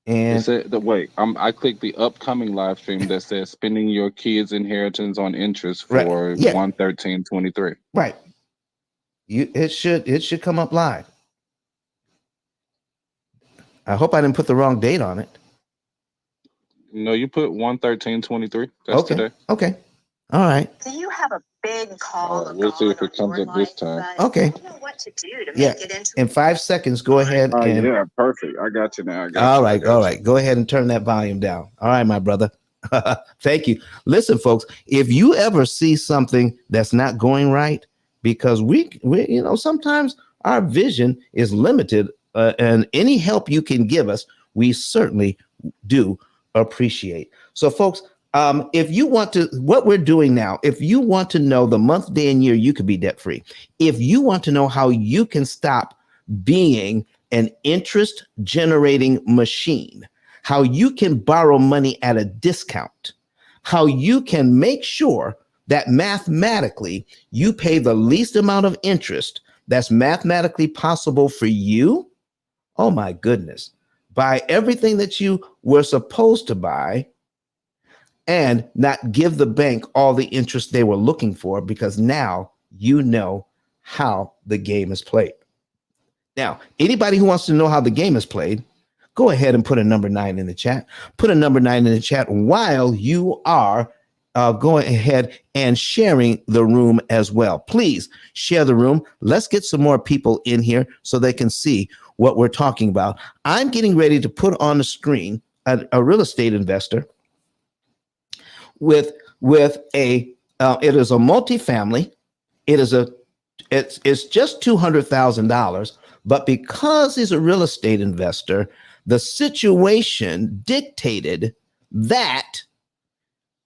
It And said the wait. I clicked the upcoming live stream that says spending your kids' inheritance on interest right, for yeah, 113.23. right. It should come up live. I hope I didn't put the wrong date on it. No, you put 113.23. That's Okay, today. okay, all right. Do you have a big call We'll see if on it comes your up this life, time. but Okay. you don't know what to do to Yeah. make it into In 5 seconds, go ahead and. Yeah, perfect. I got you now. I got All you. I right, got all you. right. Go ahead and turn that volume down. All right, my brother. Thank you. Listen, folks, if you ever see something that's not going right, because we sometimes our vision is limited, and any help you can give us, we certainly do appreciate. So, folks, if you want to, what we're doing now, if you want to know the month, day, and year you could be debt free, if you want to know how you can stop being an interest generating machine, how you can borrow money at a discount, how you can make sure that mathematically you pay the least amount of interest that's mathematically possible for you. Oh my goodness. Buy everything that you were supposed to buy and not give the bank all the interest they were looking for, because now you know how the game is played. Now, anybody who wants to know how the game is played, go ahead and put a number 9 in the chat. Put a number 9 in the chat while you are going ahead and sharing the room as well. Please share the room. Let's get some more people in here so they can see what we're talking about. I'm getting ready to put on the screen a real estate investor with a it is a multifamily. It's just $200,000, but because he's a real estate investor, the situation dictated that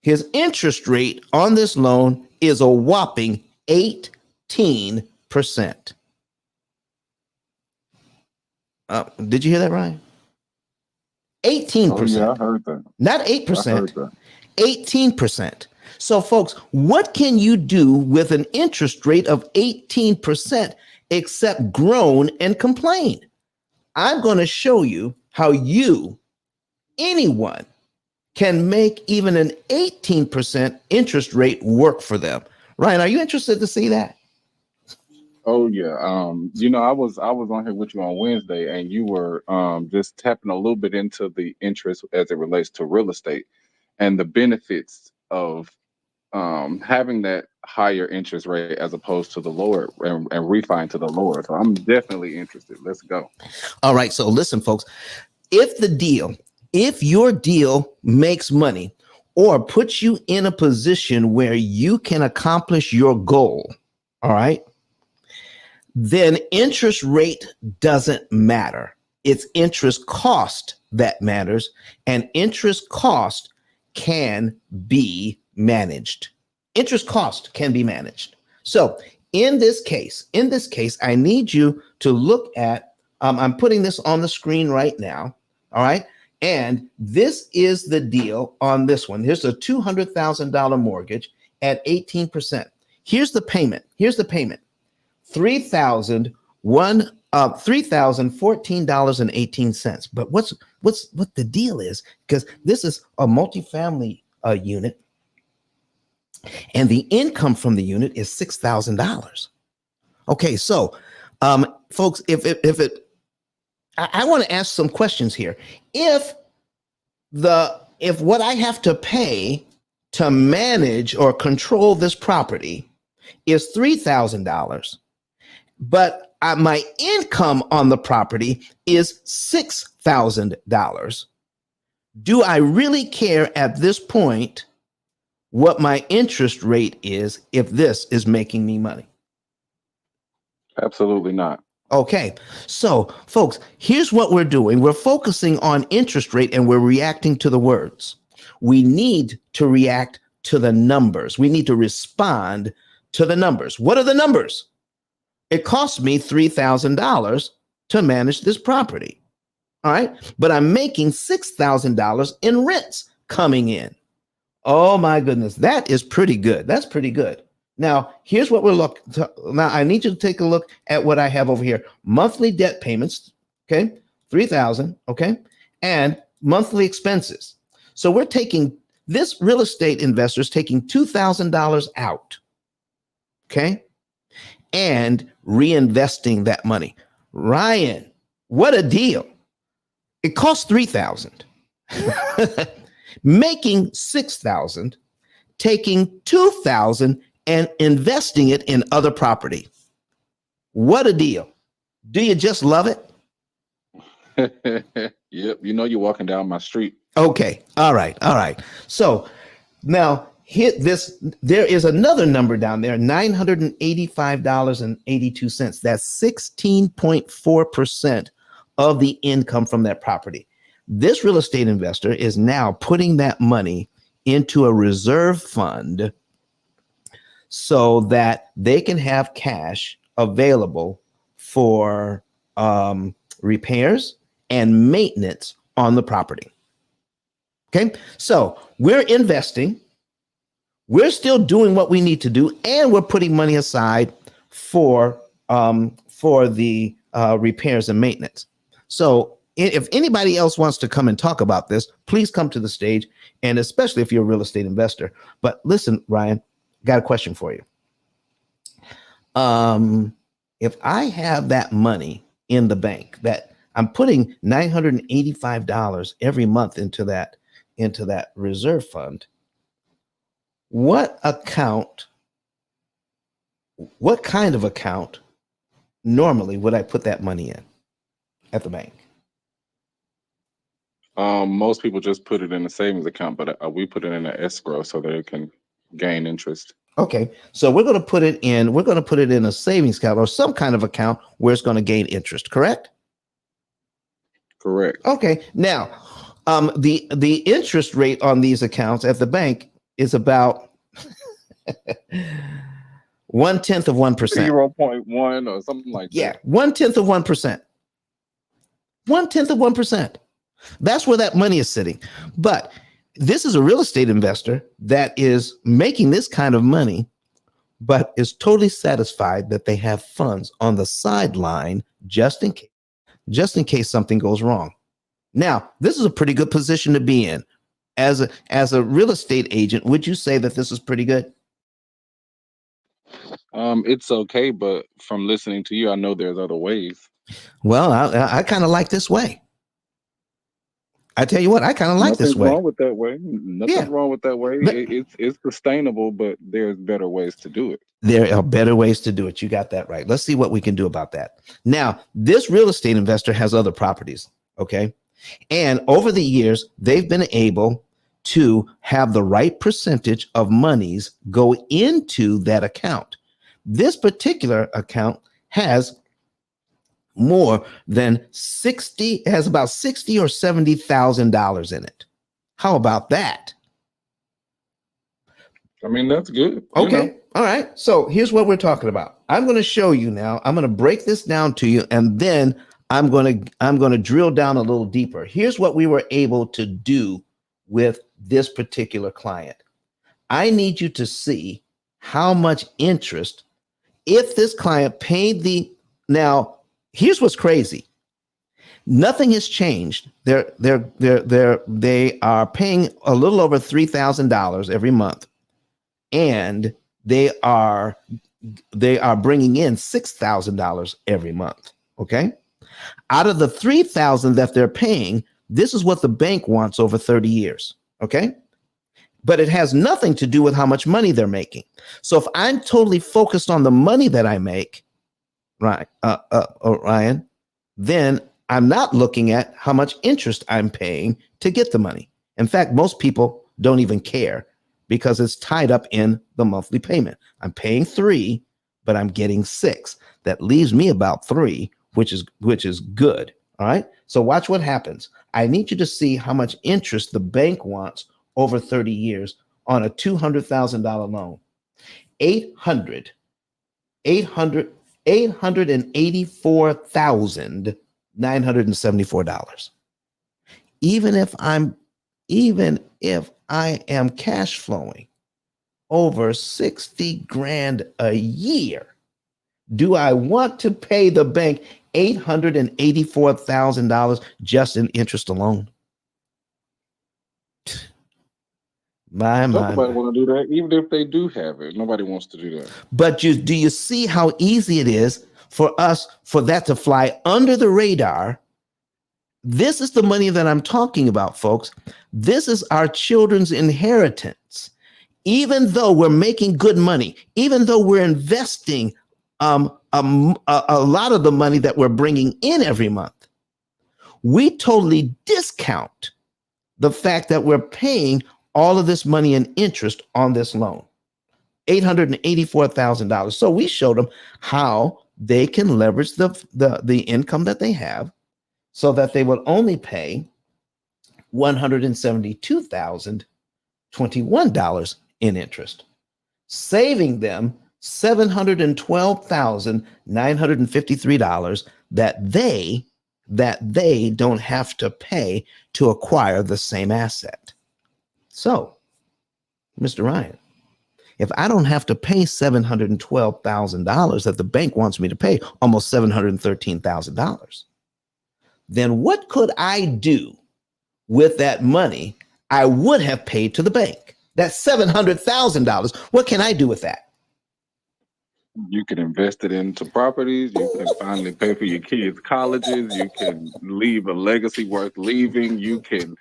his interest rate on this loan is a whopping 18%. Did you hear that, Ryan? 18%. Oh yeah, I heard that. Not I 8%, heard that. 18%. So, folks, what can you do with an interest rate of 18% except groan and complain? I'm going to show you how anyone, can make even an 18% interest rate work for them. Ryan, are you interested to see that? Oh yeah. I was on here with you on Wednesday, and you were just tapping a little bit into the interest as it relates to real estate and the benefits of having that higher interest rate as opposed to the lower, and refining to the lower. So I'm definitely interested. Let's go. All right. So listen, folks, if your deal makes money or puts you in a position where you can accomplish your goal, all right, then interest rate doesn't matter. It's interest cost that matters, and interest cost can be managed. Interest cost can be managed. So in this case, I need you to look at, I'm putting this on the screen right now. All right. And this is the deal on this one. Here's a $200,000 mortgage at 18%. Here's the payment. $3,014.18. But what the deal is, because this is a multifamily unit, and the income from the unit is $6,000. Okay, so folks, I want to ask some questions here. If what I have to pay to manage or control this property is $3,000, but my income on the property is $6,000, do I really care at this point what my interest rate is if this is making me money? Absolutely not. Okay, so folks, here's what we're doing. We're focusing on interest rate and we're reacting to the words. We need to react to the numbers. We need to respond to the numbers. What are the numbers? It costs me $3,000 to manage this property. All right, but I'm making $6,000 in rents coming in. Oh my goodness, that is pretty good. That's pretty good. Now, here's what we're looking. Now, I need you to take a look at what I have over here. Monthly debt payments, okay, $3,000, okay, and monthly expenses. So we're taking this real estate investor is taking $2,000 out, okay, and reinvesting that money. Ryan, what a deal! It costs $3,000, making $6,000, taking $2,000 and investing it in other property. What a deal! Do you just love it? Yep, you know you're walking down my street. Okay. All right. So now hit this. There is another number down there, $985.82. That's 16.4% of the income from that property. This real estate investor is now putting that money into a reserve fund so that they can have cash available for repairs and maintenance on the property. Okay, so we're investing, we're still doing what we need to do, and we're putting money aside for the repairs and maintenance. So if anybody else wants to come and talk about this, please come to the stage, and especially if you're a real estate investor. But listen, Ryan, got a question for you. If I have that money in the bank, that I'm putting $985 every month into that reserve fund, what kind of account normally would I put that money in at the bank? Most people just put it in a savings account, but we put it in an escrow so that it can gain interest. Okay, so we're going to put it in a savings account or some kind of account where it's going to gain interest, correct? Correct. Okay, now the interest rate on these accounts at the bank is about 1/10 of 1%. 0.1 or something like that. Yeah, 1/10 of 1%. 1/10 of 1%. That's where that money is sitting. But this is a real estate investor that is making this kind of money, but is totally satisfied that they have funds on the sideline just in case something goes wrong. Now, this is a pretty good position to be in. As a real estate agent, would you say that this is pretty good? It's okay, but from listening to you, I know there's other ways. Well, I kind of like this way. I tell you what, I kind of like this way. Nothing's wrong with that way. Nothing's wrong with that way. It's sustainable, but there's better ways to do it. There are better ways to do it. You got that right. Let's see what we can do about that. Now, this real estate investor has other properties, okay? And over the years, they've been able to have the right percentage of monies go into that account. This particular account has more than 60, has about $60,000 or $70,000 in it. How about that? I mean, that's good. Okay. All right. So here's what we're talking about. I'm going to show you now. I'm going to break this down to you, and then I'm going to drill down a little deeper. Here's what we were able to do with this particular client. I need you to see how much interest, if this client paid now, here's what's crazy. Nothing has changed. They are paying a little over $3,000 every month, and they are bringing in $6,000 every month. Okay, out of the $3,000 that they're paying, this is what the bank wants over 30 years. Okay, but it has nothing to do with how much money they're making. So if I'm totally focused on the money that I make, right, Ryan, then I'm not looking at how much interest I'm paying to get the money. In fact, most people don't even care because it's tied up in the monthly payment. I'm paying $3, but I'm getting $6. That leaves me about $3, which is good. All right. So watch what happens. I need you to see how much interest the bank wants over 30 years on a $200,000 loan. $884,974. Even if I am cash flowing over 60 grand a year, do I want to pay the bank $884,000 just in interest alone? Nobody want to do that. Even if they do have it, nobody wants to do that. But do you see how easy it is for that to fly under the radar? This is the money that I'm talking about, folks. This is our children's inheritance. Even though we're making good money, even though we're investing a lot of the money that we're bringing in every month, we totally discount the fact that we're paying all of this money in interest on this loan, $884,000. So we showed them how they can leverage the income that they have so that they will only pay $172,021 in interest, saving them $712,953 that they don't have to pay to acquire the same asset. So, Mr. Ryan, if I don't have to pay $712,000 that the bank wants me to pay, almost $713,000, then what could I do with that money I would have paid to the bank? That's $700,000. What can I do with that? You can invest it into properties. You can finally pay for your kids' colleges. You can leave a legacy worth leaving. You can,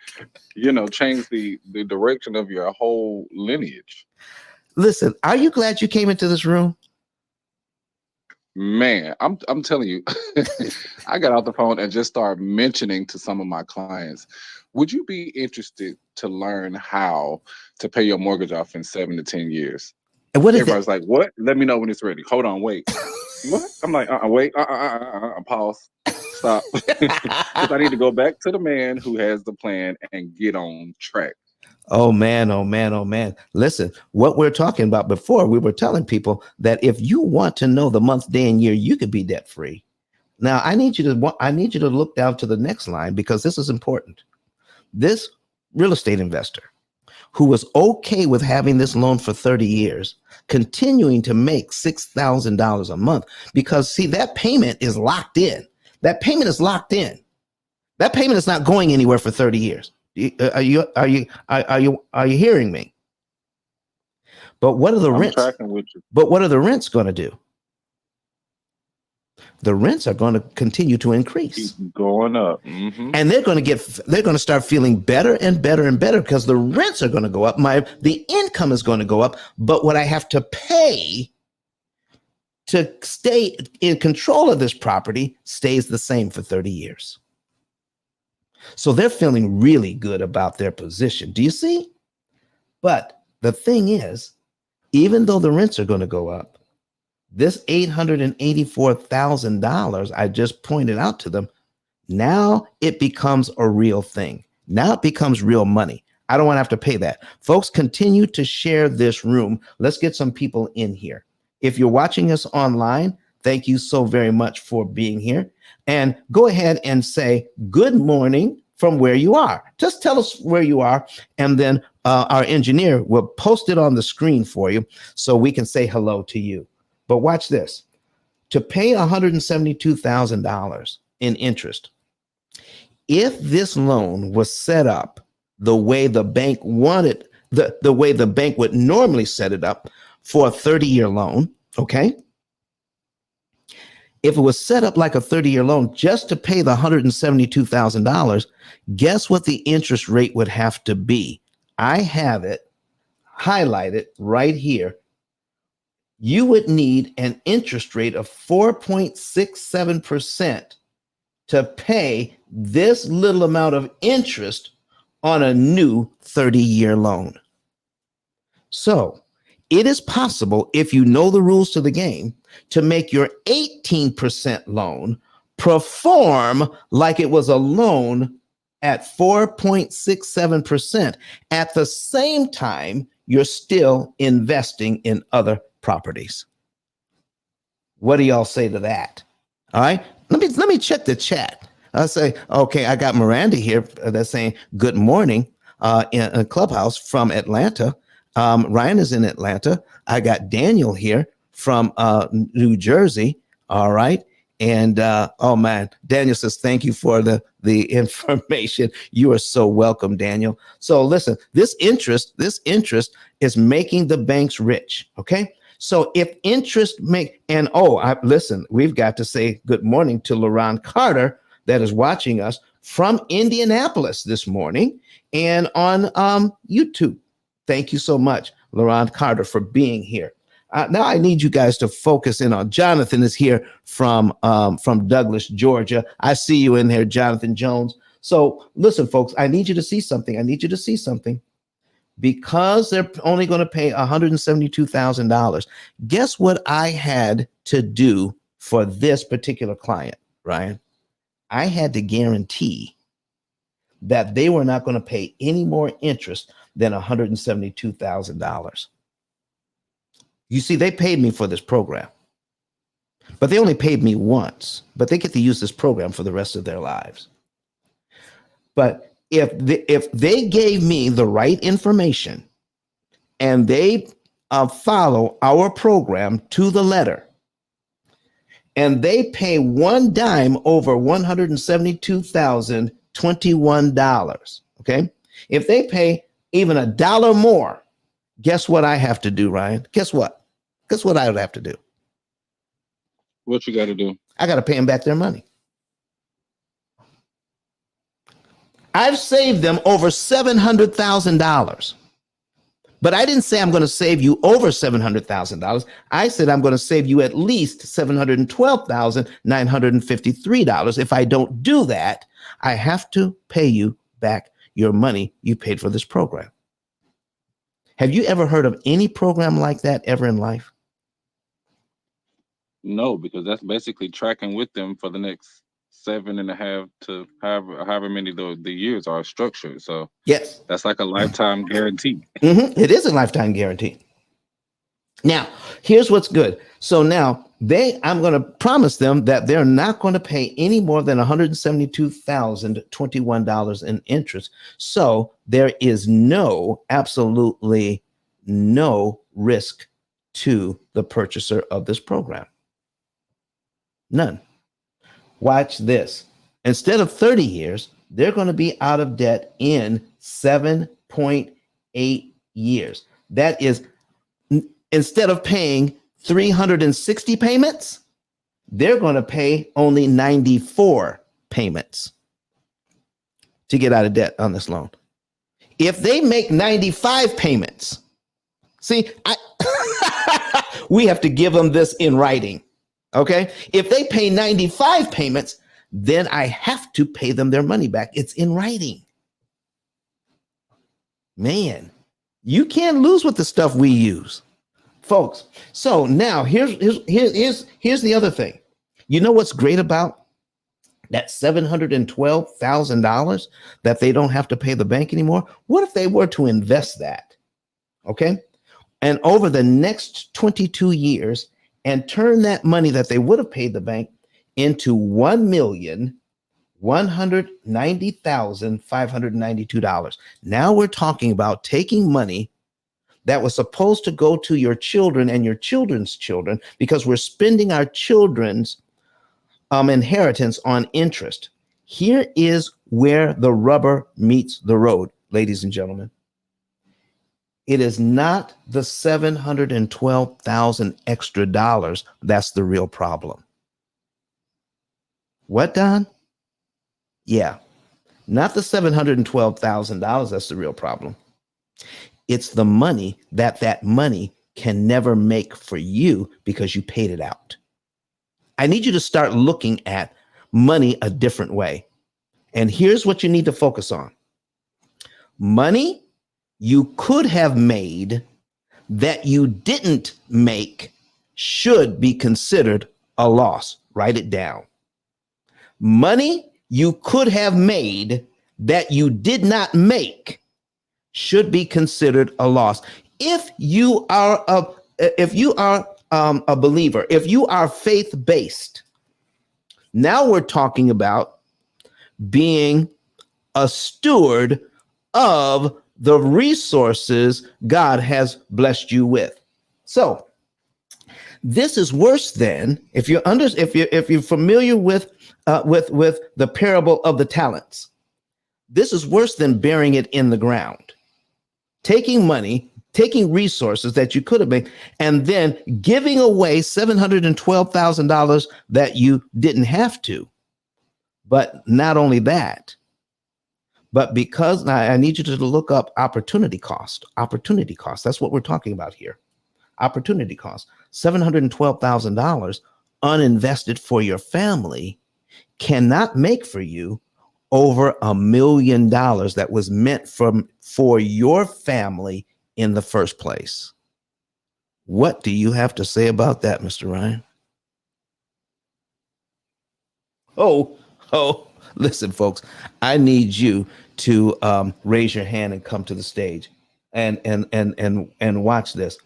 change the direction of your whole lineage. Listen, are you glad you came into this room? Man, I'm telling you, I got out the phone and just started mentioning to some of my clients, would you be interested to learn how to pay your mortgage off in 7 to 10 years? And what is Everybody's like, what? Let me know when it's ready. Hold on, wait. What? I'm like, wait, pause, stop. Because I need to go back to the man who has the plan and get on track. Oh man, oh man, oh man. Listen, what we're talking about before, we were telling people that if you want to know the month, day, and year, you could be debt free. Now, I need you to look down to the next line because this is important. This real estate investor who was okay with having this loan for 30 years, continuing to make $6,000 a month, because see, that payment is locked in. That payment is locked in. That payment is not going anywhere for 30 years. Are you hearing me? But what are the rents? Tracking with you. But what are the rents going to do? The rents are going to continue to increase. Keep going up. Mm-hmm. And they're going to start feeling better and better and better because the rents are going to go up. The income is going to go up, but what I have to pay to stay in control of this property stays the same for 30 years. So they're feeling really good about their position. Do you see? But the thing is, even though the rents are going to go up, this $884,000 I just pointed out to them, now it becomes a real thing. Now it becomes real money. I don't want to have to pay that. Folks, continue to share this room. Let's get some people in here. If you're watching us online, thank you so very much for being here. And go ahead and say good morning from where you are. Just tell us where you are, and then our engineer will post it on the screen for you so we can say hello to you. But watch this. To pay $172,000 in interest, if this loan was set up the way the bank wanted, the way the bank would normally set it up for a 30-year loan, okay? If it was set up like a 30-year loan just to pay the $172,000, guess what the interest rate would have to be? I have it highlighted right here. You would need an interest rate of 4.67% to pay this little amount of interest on a new 30-year loan. So it is possible, if you know the rules to the game, to make your 18% loan perform like it was a loan at 4.67%. At the same time, you're still investing in other properties. What do y'all say to that? All right, let me check the chat. I say, okay, I got Miranda here that's saying good morning in a Clubhouse from Atlanta. Ryan is in Atlanta. I got Daniel here from New Jersey. All right. And oh man, Daniel says, thank you for the information. You are so welcome, Daniel. So listen, this interest is making the banks rich. Okay. So if interest listen, we've got to say good morning to LaRon Carter that is watching us from Indianapolis this morning and on YouTube. Thank you so much, LaRon Carter, for being here. Now I need you guys to focus in on Jonathan is here from Douglas, Georgia. I see you in there, Jonathan Jones. So listen, folks, I need you to see something. Because they're only going to pay $172,000. Guess what I had to do for this particular client, Ryan? I had to guarantee that they were not going to pay any more interest than $172,000. You see, they paid me for this program, but they only paid me once, but they get to use this program for the rest of their lives. But if they gave me the right information and they follow our program to the letter, and they pay one dime over $172,021, okay? If they pay even $1 more, guess what I have to do, Ryan? Guess what I would have to do? What you got to do? I got to pay them back their money. I've saved them over $700,000. But I didn't say I'm going to save you over $700,000. I said I'm going to save you at least $712,953. If I don't do that, I have to pay you back your money you paid for this program. Have you ever heard of any program like that ever in life? No, because that's basically tracking with them for the next 7.5 to however many the years are structured. So yes, that's like a lifetime guarantee. Mm-hmm. It is a lifetime guarantee. Now, here's what's good. So now I'm going to promise them that they're not going to pay any more than $172,021 in interest. So there is absolutely no risk to the purchaser of this program. None. Watch this. Instead of 30 years, they're going to be out of debt in 7.8 years. That is, instead of paying 360 payments, they're going to pay only 94 payments to get out of debt on this loan. If they make 95 payments, we have to give them this in writing. Okay. If they pay 95 payments, then I have to pay them their money back. It's in writing. Man, you can't lose with the stuff we use, folks. So now here's the other thing. You know what's great about that $712,000 that they don't have to pay the bank anymore? What if they were to invest that? Okay. And over the next 22 years, and turn that money that they would have paid the bank into $1,190,592. Now we're talking about taking money that was supposed to go to your children and your children's children, because we're spending our children's inheritance on interest. Here is where the rubber meets the road, ladies and gentlemen. It is not the $712,000 extra dollars that's the real problem. What, Don? Yeah, not the $712,000 that's the real problem. It's the money that money can never make for you because you paid it out. I need you to start looking at money a different way. And here's what you need to focus on. Money you could have made that you didn't make should be considered a loss. Write it down. Money you could have made that you did not make should be considered a loss. If you are a believer, if you are faith-based, now we're talking about being a steward of the resources God has blessed you with. So This is worse than if you're familiar with the parable of the talents. This is worse than burying it in the ground, taking money, taking resources that you could have made, and then giving away $712,000 that you didn't have to. But not only that, but because now I need you to look up opportunity cost. Opportunity cost. That's what we're talking about here. Opportunity cost. $712,000 uninvested for your family cannot make for you over $1 million that was meant for your family in the first place. What do you have to say about that, Mr. Ryan? Oh, listen, folks, I need you to raise your hand and come to the stage and watch this.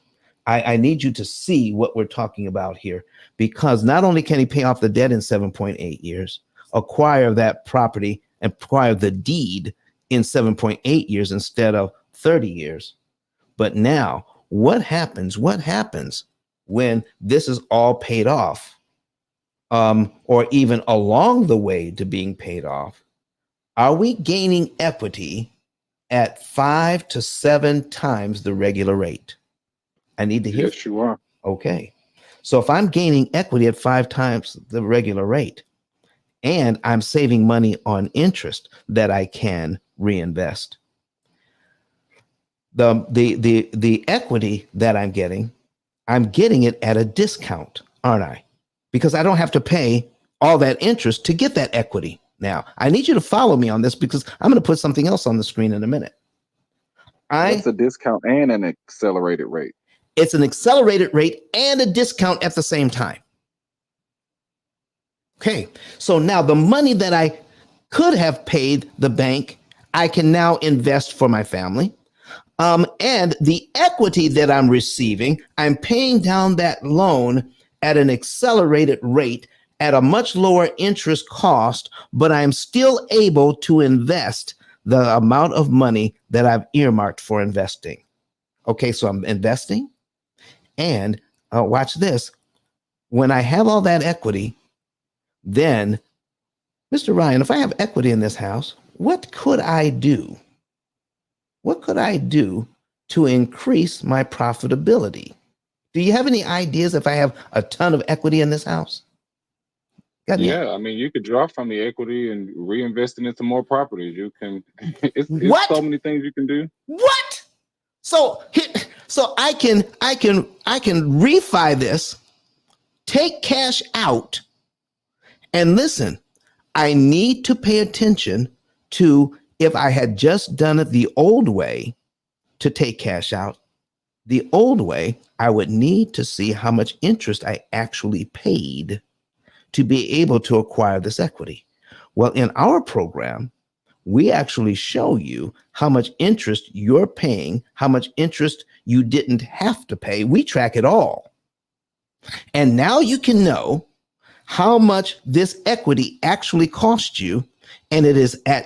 I need you to see what we're talking about here, because not only can he pay off the debt in 7.8 years, acquire that property and acquire the deed in 7.8 years instead of 30 years. But now what happens when this is all paid off, or even along the way to being paid off? Are we gaining equity at 5 to 7 times the regular rate? I need to hear. Yes, you are. Okay. So if I'm gaining equity at 5 times the regular rate, and I'm saving money on interest that I can reinvest, the equity that I'm getting it at a discount, aren't I? Because I don't have to pay all that interest to get that equity. Now, I need you to follow me on this, because I'm going to put something else on the screen in a minute. What's a discount and an accelerated rate? It's an accelerated rate and a discount at the same time. Okay, so now the money that I could have paid the bank, I can now invest for my family. And the equity that I'm receiving, I'm paying down that loan at an accelerated rate at a much lower interest cost, but I'm still able to invest the amount of money that I've earmarked for investing. Okay, so I'm investing. And watch this. When I have all that equity, then, Mr. Ryan, if I have equity in this house, what could I do? What could I do to increase my profitability? Do you have any ideas if I have a ton of equity in this house? Yeah, I mean, you could draw from the equity and reinvest it into more properties. You can. It's so many things you can do. What? So I can refi this, take cash out, and listen. I need to pay attention to, if I had just done it the old way to take cash out, the old way, I would need to see how much interest I actually paid to be able to acquire this equity. Well, in our program, we actually show you how much interest you're paying, how much interest you didn't have to pay. We track it all. And now you can know how much this equity actually cost you. And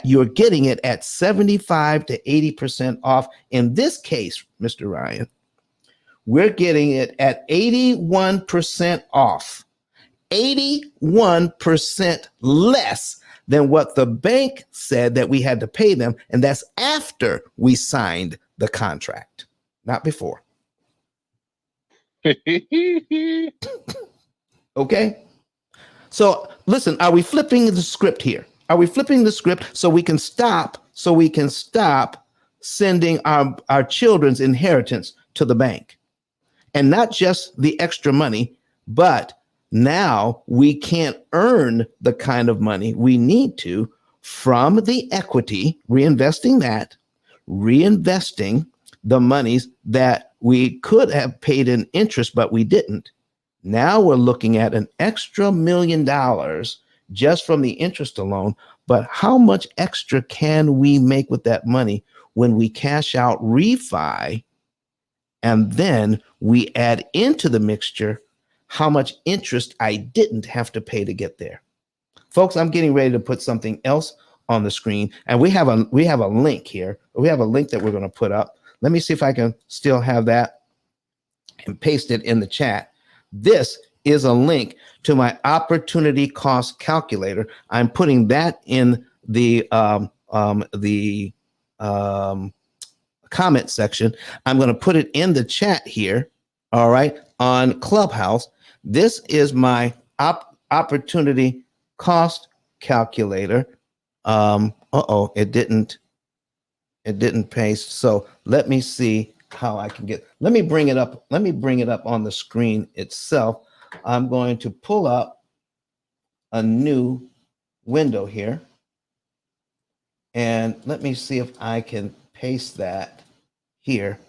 you're getting it at 75 to 80% off. In this case, Mr. Ryan, we're getting it at 81% off. 81% less than what the bank said that we had to pay them. And that's after we signed the contract, not before. Okay. So listen, are we flipping the script here? Are we flipping the script so we can stop sending our children's inheritance to the bank? And not just the extra money, but now we can't earn the kind of money we need to from the equity, reinvesting the monies that we could have paid in interest, but we didn't. Now we're looking at an extra $1 million just from the interest alone. But how much extra can we make with that money when we cash out refi, and then we add into the mixture how much interest I didn't have to pay to get there? Folks, I'm getting ready to put something else on the screen, and we have a link here. We have a link that we're going to put up. Let me see if I can still have that and paste it in the chat. This is a link to my opportunity cost calculator. I'm putting that in the comment section. I'm going to put it in the chat here. All right, on Clubhouse. This is my opportunity cost calculator. It didn't paste. So let me see how I can get. Let me bring it up. Let me bring it up on the screen itself. I'm going to pull up a new window here, and let me see if I can paste that here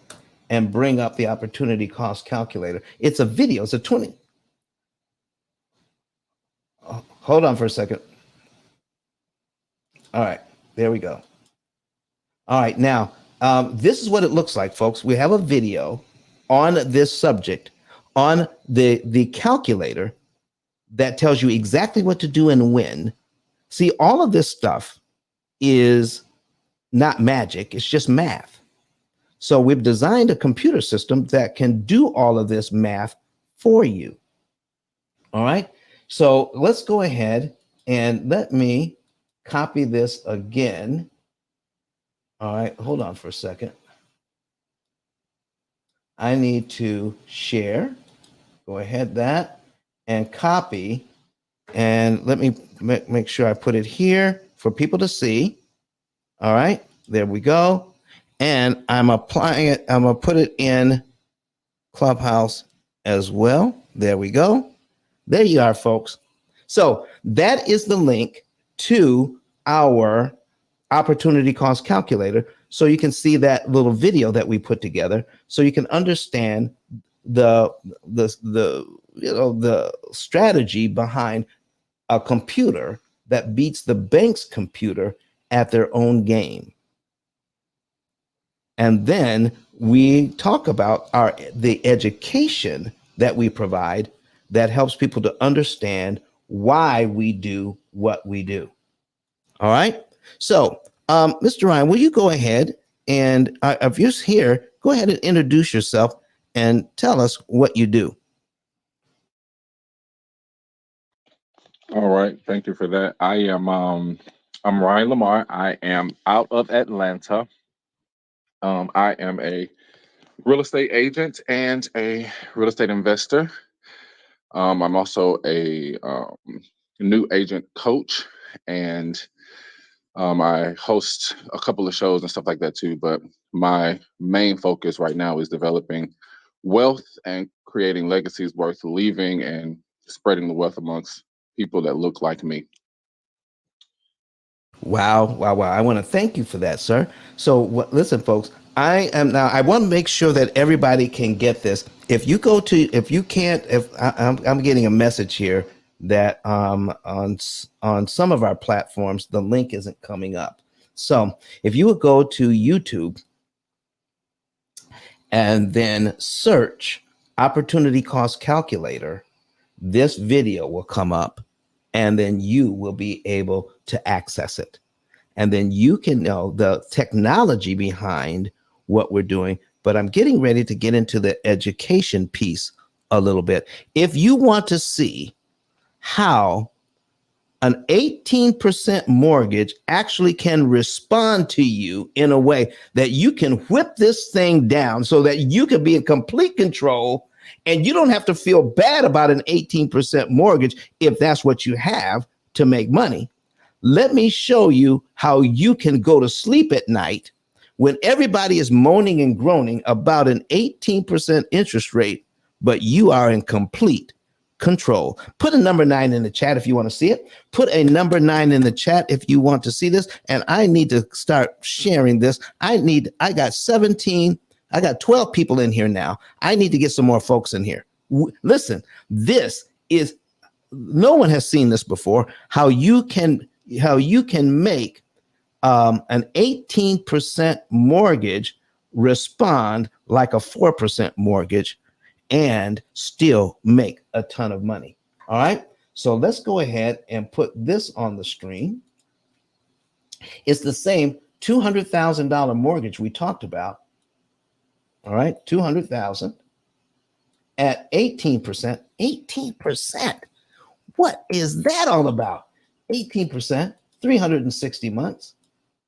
and bring up the opportunity cost calculator. It's a video. It's a 20. Oh, hold on for a second. All right, there we go. All right, now this is what it looks like, folks. We have a video on this subject on the calculator that tells you exactly what to do and when. See, all of this stuff is not magic. It's just math. So we've designed a computer system that can do all of this math for you. All right. So let's go ahead and let me copy this again. All right. Hold on for a second. I need to share. Go ahead that and copy. And let me make sure I put it here for people to see. All right. There we go. And I'm applying it. I'm going to put it in Clubhouse as well. There we go. There you are, folks. So that is the link to our opportunity cost calculator. So you can see that little video that we put together, so you can understand the strategy behind a computer that beats the bank's computer at their own game. And then we talk about the education that we provide that helps people to understand why we do what we do. All right. So, Mr. Ryan, will you go ahead and if you're here, go ahead and introduce yourself and tell us what you do. All right, thank you for that. I'm Ryan Lamar. I am out of Atlanta. I am a real estate agent and a real estate investor. I'm also a new agent coach, and I host a couple of shows and stuff like that too. But my main focus right now is developing wealth and creating legacies worth leaving and spreading the wealth amongst people that look like me. Wow. I want to thank you for that, sir. So listen, folks, I want to make sure that everybody can get this. If you can't, I'm getting a message here that on some of our platforms, the link isn't coming up. So if you would go to YouTube and then search opportunity cost calculator, this video will come up, and then you will be able to access it. And then you can know the technology behind what we're doing. But I'm getting ready to get into the education piece a little bit. If you want to see how an 18% mortgage actually can respond to you in a way that you can whip this thing down so that you can be in complete control, and you don't have to feel bad about an 18% mortgage if that's what you have to make money. Let me show you how you can go to sleep at night when everybody is moaning and groaning about an 18% interest rate, but you are in complete control. Put a number 9 in the chat if you want to see it. Put a number 9 in the chat if you want to see this. And I need to start sharing this. I got 12 people in here now. I need to get some more folks in here. Listen, no one has seen this before, how you can make an 18% mortgage respond like a 4% mortgage and still make a ton of money. All right. So let's go ahead and put this on the screen. It's the same $200,000 mortgage we talked about. All right. 200,000. at 18%. 18%. What is that all about? 18%, 360 months.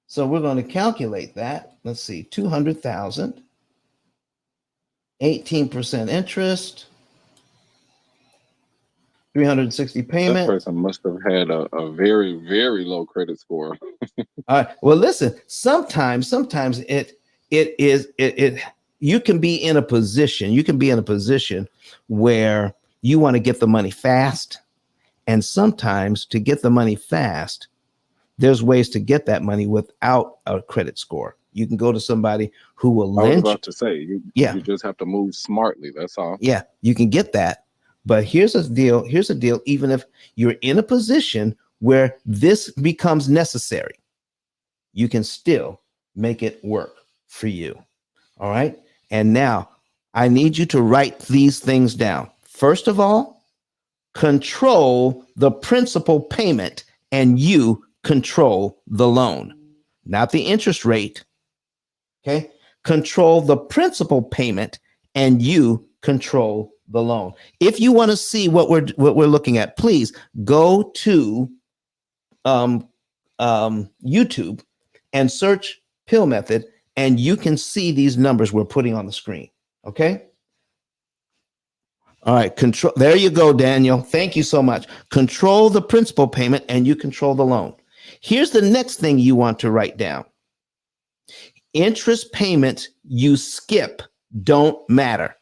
So we're going to calculate that. Let's see, 200,000, 18% interest, 360 That payment. person must have had a very, very low credit score. All right. Well, listen, sometimes it you can be in a position where you want to get the money fast. And sometimes to get the money fast, there's ways to get that money without a credit score. You can go to somebody who will I was lend you. about to say, Yeah, you just have to move smartly. That's all. yeah, you can get that. But here's a deal. Here's a deal. Even if you're in a position where this becomes necessary, you can still make it work for you. All right. And now I need you to write these things down. First of all, control the principal payment and you control the loan, not the interest rate. Okay. Control the principal payment and you control the loan. If you want to see what we're looking at, please go to YouTube and search P.I.L.L method, and you can see these numbers we're putting on the screen. Okay. All right. Control. There you go, Daniel. Thank you so much. Control the principal payment and you control the loan. Here's the next thing you want to write down. Interest payments you skip don't matter.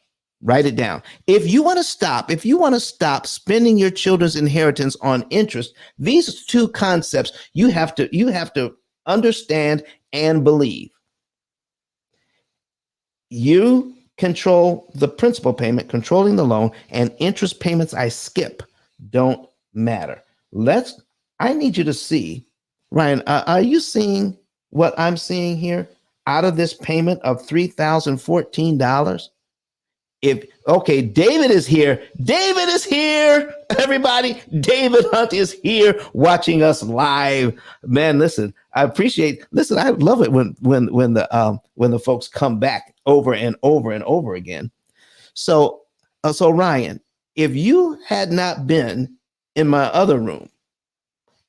Write it down. If you want to stop spending your children's inheritance on interest, these two concepts you have to understand and believe. You control the principal payment, controlling the loan, and interest payments I skip don't matter. I need you to see, Ryan, are you seeing what I'm seeing here out of this payment of $3,014? David is here. David is here. Everybody, David Hunt is here watching us live. Man, listen, I love it when the folks come back over and over and over again. So Ryan, if you had not been in my other room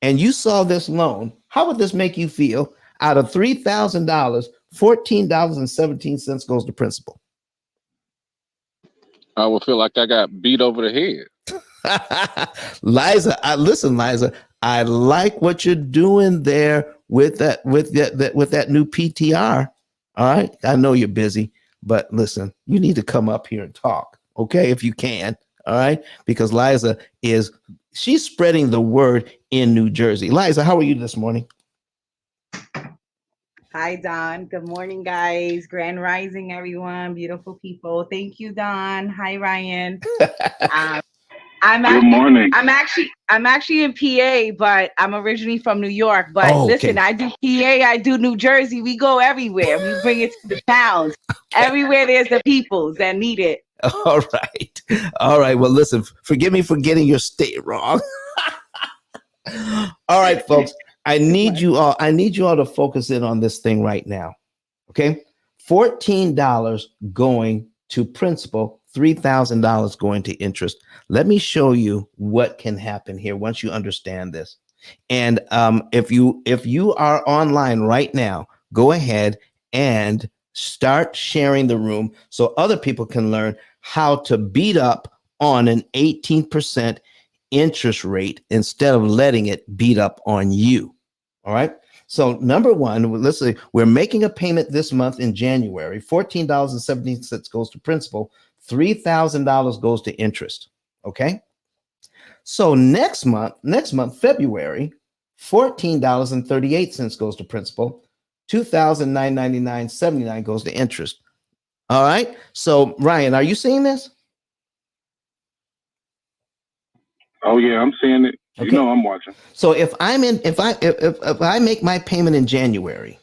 and you saw this loan, how would this make you feel? Out of $3,000, $14.17 goes to principal. I would feel like I got beat over the head. Liza, Liza, I like what you're doing there with that new PTR. All right. I know you're busy, but listen, you need to come up here and talk. Okay, if you can. All right. Because Liza she's spreading the word in New Jersey. Liza, how are you this morning? Hi, Don. Good morning, guys. Grand Rising, everyone. Beautiful people. Thank you, Don. Hi, Ryan. Good morning. I'm actually in PA, but I'm originally from New York. But listen, I do PA, I do New Jersey. We go everywhere. We bring it to the towns. Everywhere there's the peoples that need it. All right. All right. Well, listen, forgive me for getting your state wrong. All right, folks. I need you all to focus in on this thing right now. Okay. $14 going to principal, $3,000 going to interest. Let me show you what can happen here once you understand this. And if you are online right now, go ahead and start sharing the room so other people can learn how to beat up on an 18% interest rate instead of letting it beat up on you. All right. So number one, let's say we're making a payment this month in January. $14.17 goes to principal. $3,000 goes to interest. Okay. So next month, February, $14.38 goes to principal. $2,999.79 goes to interest. All right. So Ryan, are you seeing this? Oh yeah, I'm seeing it. Okay. You know I'm watching. So if I make my payment in January,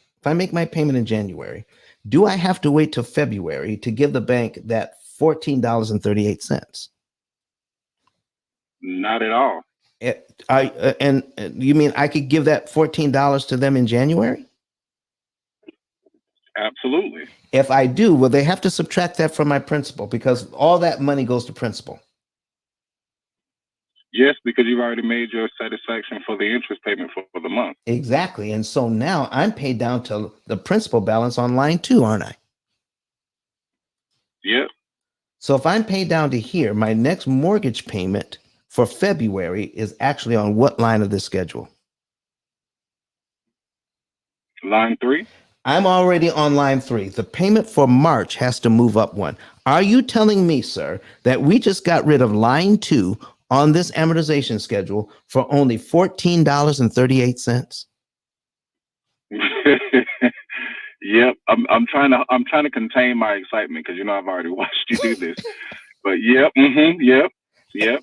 do I have to wait till February to give the bank that $14.38? Not at all. And you mean I could give that $14 to them in January? Absolutely. If I do, will they have to subtract that from my principal? Because all that money goes to principal. Yes, because you've already made your satisfaction for the interest payment for the month. Exactly. And so now I'm paid down to the principal balance on line 2, aren't I? Yep. So if I'm paid down to here, my next mortgage payment for February is actually on what line of this schedule? Line 3. I'm already on line 3. The payment for March has to move up one. Are you telling me, sir, that we just got rid of line 2 on this amortization schedule for only $14.38? Yep. I'm trying to contain my excitement because I've already watched you do this. But yep, yep,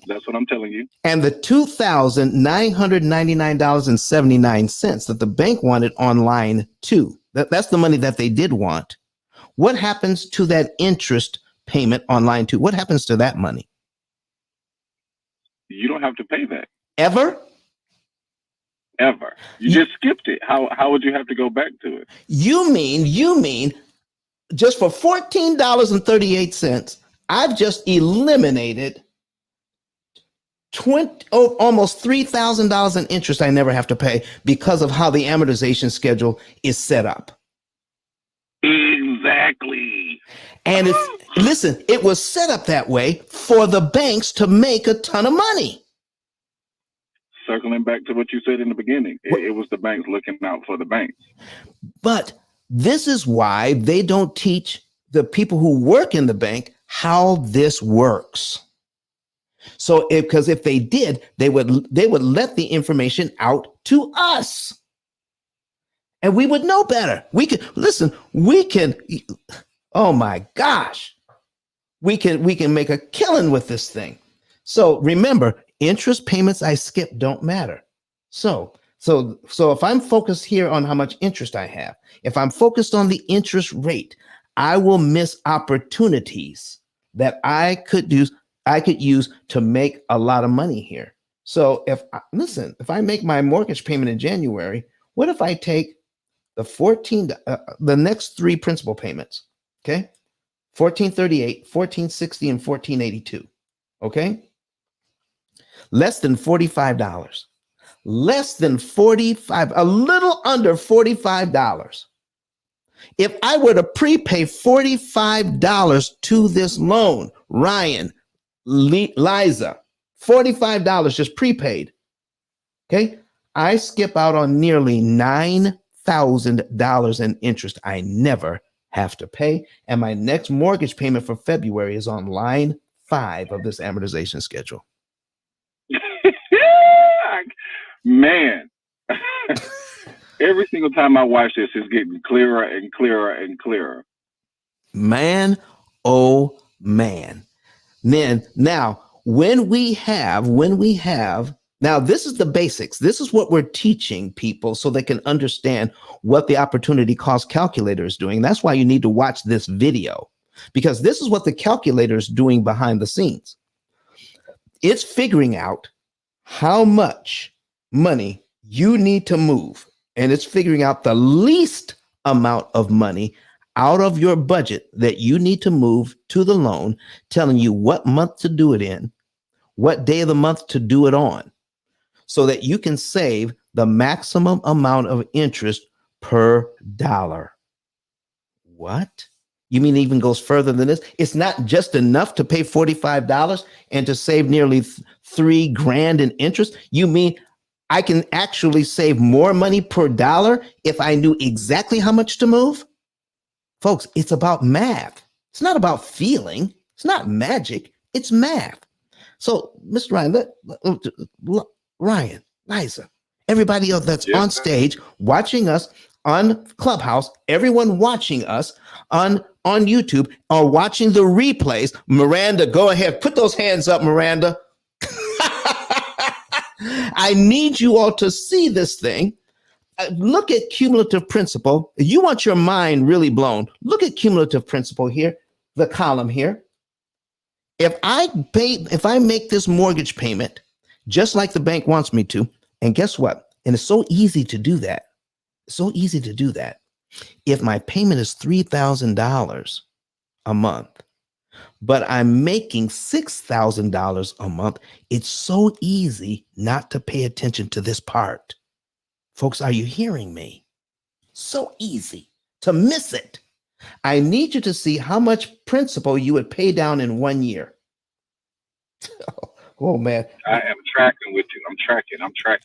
that's what I'm telling you. And the $2,999.79 that the bank wanted on line 2, that's the money that they did want. What happens to that interest payment on line 2? What happens to that money? You don't have to pay that. Ever? Ever. You just skipped it. How would you have to go back to it? You mean just for $14.38, I've just eliminated almost $3,000 in interest I never have to pay because of how the amortization schedule is set up. Exactly. And listen, it was set up that way for the banks to make a ton of money. Circling back to what you said in the beginning, it was the banks looking out for the banks. But this is why they don't teach the people who work in the bank how this works. So because if they did, they would let the information out to us. And we would know better. Oh my gosh. We can make a killing with this thing. So remember, interest payments I skip don't matter. So if I'm focused here on how much interest I have, if I'm focused on the interest rate, I will miss opportunities that I could use to make a lot of money here. So if I make my mortgage payment in January, what if I take the next 3 principal payments? Okay. $14.38, $14.60, and $14.82. Okay. Less than $45. Less than $45, a little under $45. If I were to prepay $45 to this loan, Ryan, Liza, $45 just prepaid. Okay. I skip out on nearly $9,000 in interest I never have to pay. And my next mortgage payment for February is on line 5 of this amortization schedule. Man, every single time I watch this, it's getting clearer and clearer and clearer. Man, oh man. Now, when we have, now this is the basics. This is what we're teaching people so they can understand what the opportunity cost calculator is doing. That's why you need to watch this video, because this is what the calculator is doing behind the scenes. It's figuring out how much money you need to move, and it's figuring out the least amount of money out of your budget that you need to move to the loan, telling you what month to do it in, what day of the month to do it on, so that you can save the maximum amount of interest per dollar. What? You mean it even goes further than this? It's not just enough to pay $45 and to save nearly $3,000 in interest. You mean I can actually save more money per dollar if I knew exactly how much to move? Folks, it's about math. It's not about feeling. It's not magic. It's math. So, Mr. Ryan, Ryan, Liza, everybody else that's on stage watching us on Clubhouse, everyone watching us on YouTube or watching the replays. Miranda, go ahead. Put those hands up, Miranda. I need you all to see this thing. Look at cumulative principal. You want your mind really blown. Look at cumulative principal here, the column here. If I make this mortgage payment just like the bank wants me to, and guess what? And it's so easy to do that. So easy to do that. If my payment is $3,000 a month, but I'm making $6,000 a month, it's so easy not to pay attention to this part. Folks, are you hearing me? So easy to miss it. I need you to see how much principal you would pay down in 1 year. Oh, man. I am tracking with you. I'm tracking.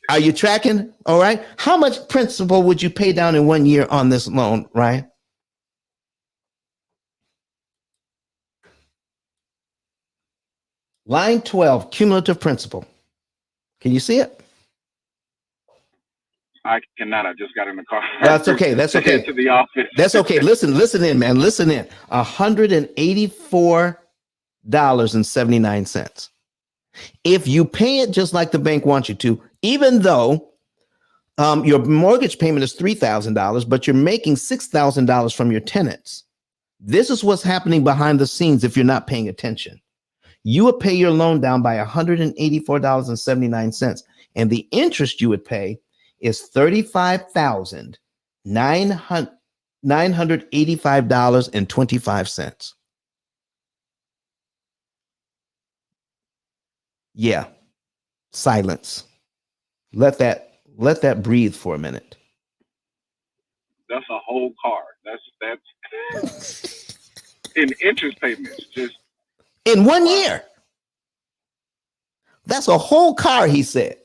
Are you tracking? All right. How much principal would you pay down in 1 year on this loan, Ryan? Line 12, cumulative principal. Can you see it? I cannot. I just got in the car. That's okay. That's okay. Head to the office. That's okay. Listen in, man. Listen in. $184.79. If you pay it just like the bank wants you to, even though your mortgage payment is $3,000, but you're making $6,000 from your tenants, this is what's happening behind the scenes if you're not paying attention. You would pay your loan down by $184.79, and the interest you would pay is $35,985.25. Yeah. Silence. Let that breathe for a minute. That's a whole car. That's in interest payments. Just in 1 year. That's a whole car, he said.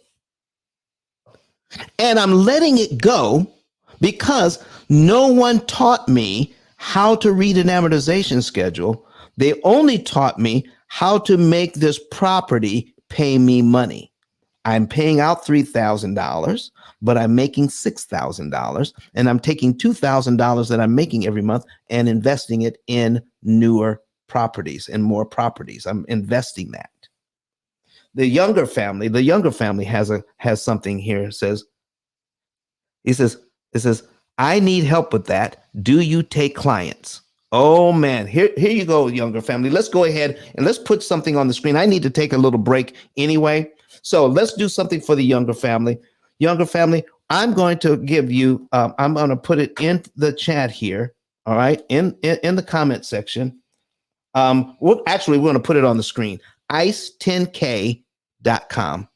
And I'm letting it go because no one taught me how to read an amortization schedule. They only taught me how to make this property pay me money. I'm paying out $3,000, but I'm making $6,000, and I'm taking $2,000 that I'm making every month and investing it in newer properties and more properties. I'm investing that. The younger family has something here. It says, I need help with that. Do you take clients? Oh man, here you go, younger family. Let's go ahead and let's put something on the screen. I need to take a little break anyway. So let's do something for the younger family. Younger family, I'm going to give you, I'm going to put it in the chat here. All right. In the comment section. We're going to put it on the screen. ice10k.com.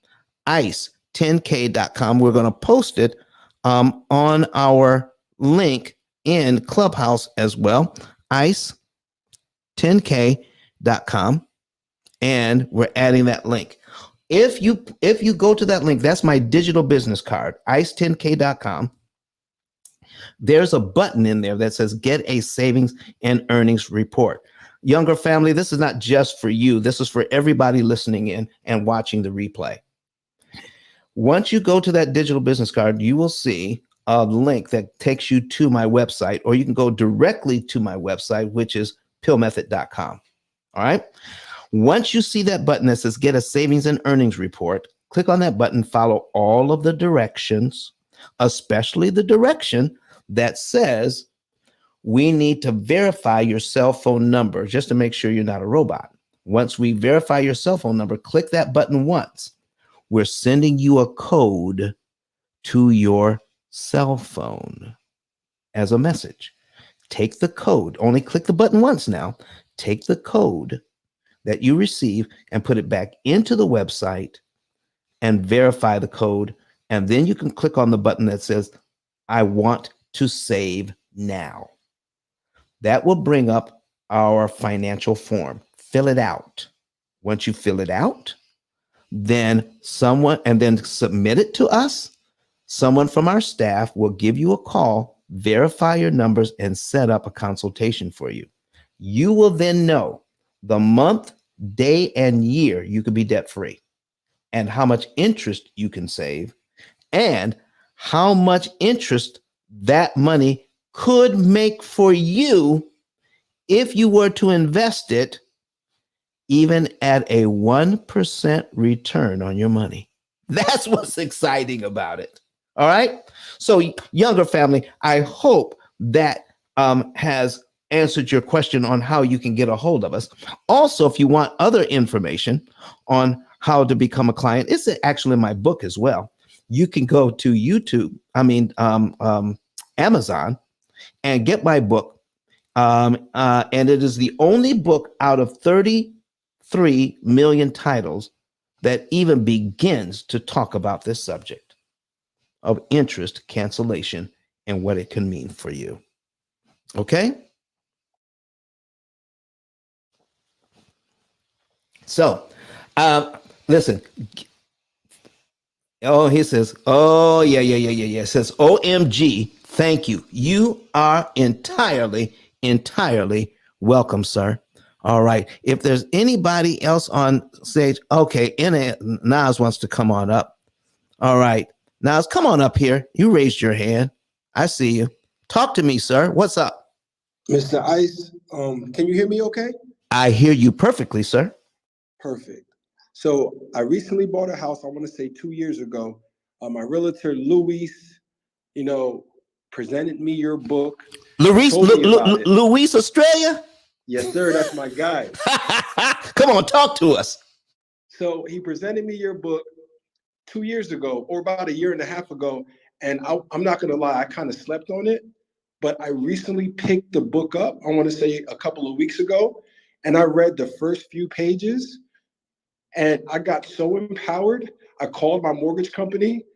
ice10k.com. We're going to post it on our link in Clubhouse as well. ice10k.com. And we're adding that link. If you go to that link, that's my digital business card, ice10k.com. There's a button in there that says get a savings and earnings report. Younger family, this is not just for you. This is for everybody listening in and watching the replay. Once you go to that digital business card, you will see a link that takes you to my website, or you can go directly to my website, which is pillmethod.com. All right. Once you see that button that says get a savings and earnings report, click on that button, follow all of the directions, especially the direction that says we need to verify your cell phone number just to make sure you're not a robot. Once we verify your cell phone number, click that button once. We're sending you a code to your cell phone as a message. Take the code, only click the button once now. Take the code that you receive and put it back into the website and verify the code. And then you can click on the button that says, I want to save now. That will bring up our financial form. Fill it out. Once you fill it out, then submit it to us. Someone from our staff will give you a call, verify your numbers, and set up a consultation for you. You will then know the month, day, and year you could be debt-free, and how much interest you can save, and how much interest that money could make for you if you were to invest it even at a 1% return on your money. That's what's exciting about it. All right. So younger family, I hope that has answered your question on how you can get a hold of us. Also, if you want other information on how to become a client, it's actually in my book as well. You can go to Amazon and get my book. And it is the only book out of 33 million titles that even begins to talk about this subject of interest cancellation and what it can mean for you. Okay? So, listen. Oh, he says, oh, yeah. It says, OMG, thank you. You are entirely welcome, sir. All right. If there's anybody else on stage, okay, Nas wants to come on up. All right. Nas, come on up here. You raised your hand. I see you. Talk to me, sir. What's up? Mr. Ice, can you hear me okay? I hear you perfectly, sir. Perfect. So I recently bought a house, I want to say 2 years ago. My realtor, Luis, presented me your book. Luis Australia? Yes, sir. That's my guy. Come on, talk to us. So he presented me your book 2 years ago, or about a year and a half ago. And I'm not going to lie, I kind of slept on it. But I recently picked the book up, I want to say a couple of weeks ago. And I read the first few pages. And I got so empowered. I called my mortgage company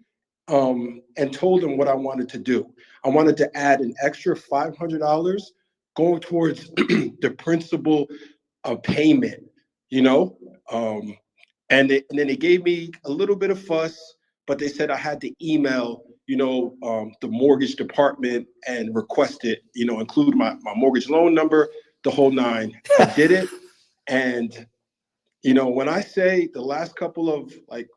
and told them what I wanted to do. I wanted to add an extra $500 going towards the principal payment, and then they gave me a little bit of fuss, but they said I had to email, the mortgage department and request it, include my mortgage loan number, the whole nine. I did it. And when I say the last couple of like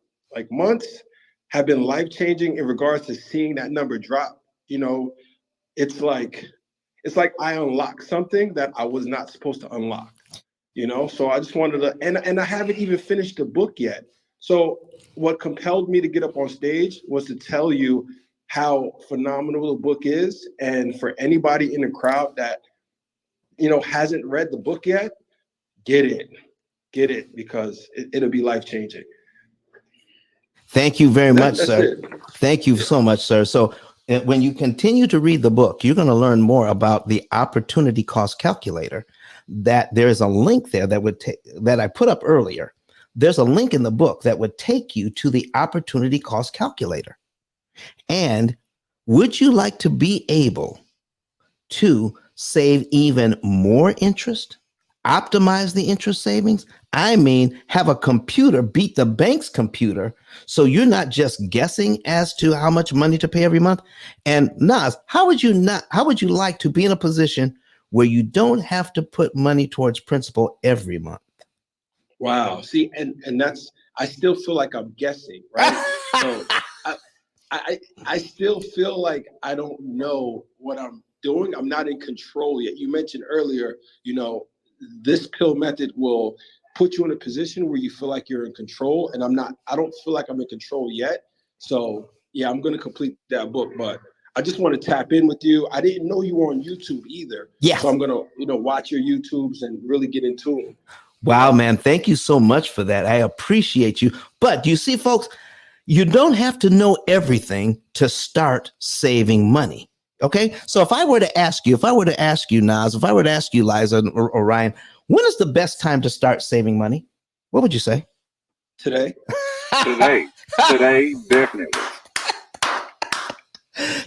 months have been life-changing in regards to seeing that number drop, it's like I unlocked something that I was not supposed to unlock, So I just wanted to, and I haven't even finished the book yet. So what compelled me to get up on stage was to tell you how phenomenal the book is. And for anybody in the crowd that, hasn't read the book yet, get it, because it'll be life-changing. Thank you very much, sir. Thank you so much, sir. So when you continue to read the book, you're going to learn more about the opportunity cost calculator. That there is a link there that I put up earlier. There's a link in the book that would take you to the opportunity cost calculator. And would you like to be able to save even more interest? Optimize the interest savings? I mean, have a computer beat the bank's computer so you're not just guessing as to how much money to pay every month. And Nas, how would you like to be in a position where you don't have to put money towards principal every month? Wow. See, and that's, I still feel like I'm guessing, right? So I still feel like I don't know what I'm doing. I'm not in control yet. You mentioned earlier, this P.I.L.L method will put you in a position where you feel like you're in control, and I don't feel like I'm in control yet. So yeah, I'm going to complete that book, but I just want to tap in with you. I didn't know you were on YouTube either. Yeah. So I'm going to, watch your YouTubes and really get into them. Wow, man. Thank you so much for that. I appreciate you. But you see, folks, you don't have to know everything to start saving money. Okay. So if I were to ask you, Nas, if I were to ask you, Liza or Ryan, when is the best time to start saving money? What would you say? Today. Today, definitely.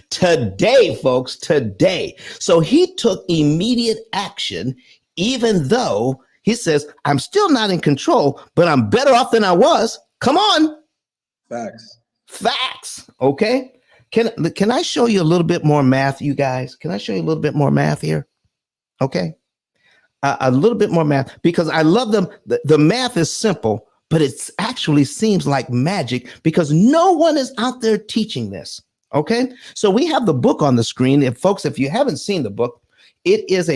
Today, folks, today. So he took immediate action, even though he says, I'm still not in control, but I'm better off than I was. Come on. Facts. Okay. Can I show you a little bit more math, you guys? Can I show you a little bit more math here? Okay. A little bit more math, because I love them. The math is simple, but it actually seems like magic because no one is out there teaching this. Okay. So we have the book on the screen. If you haven't seen the book, it has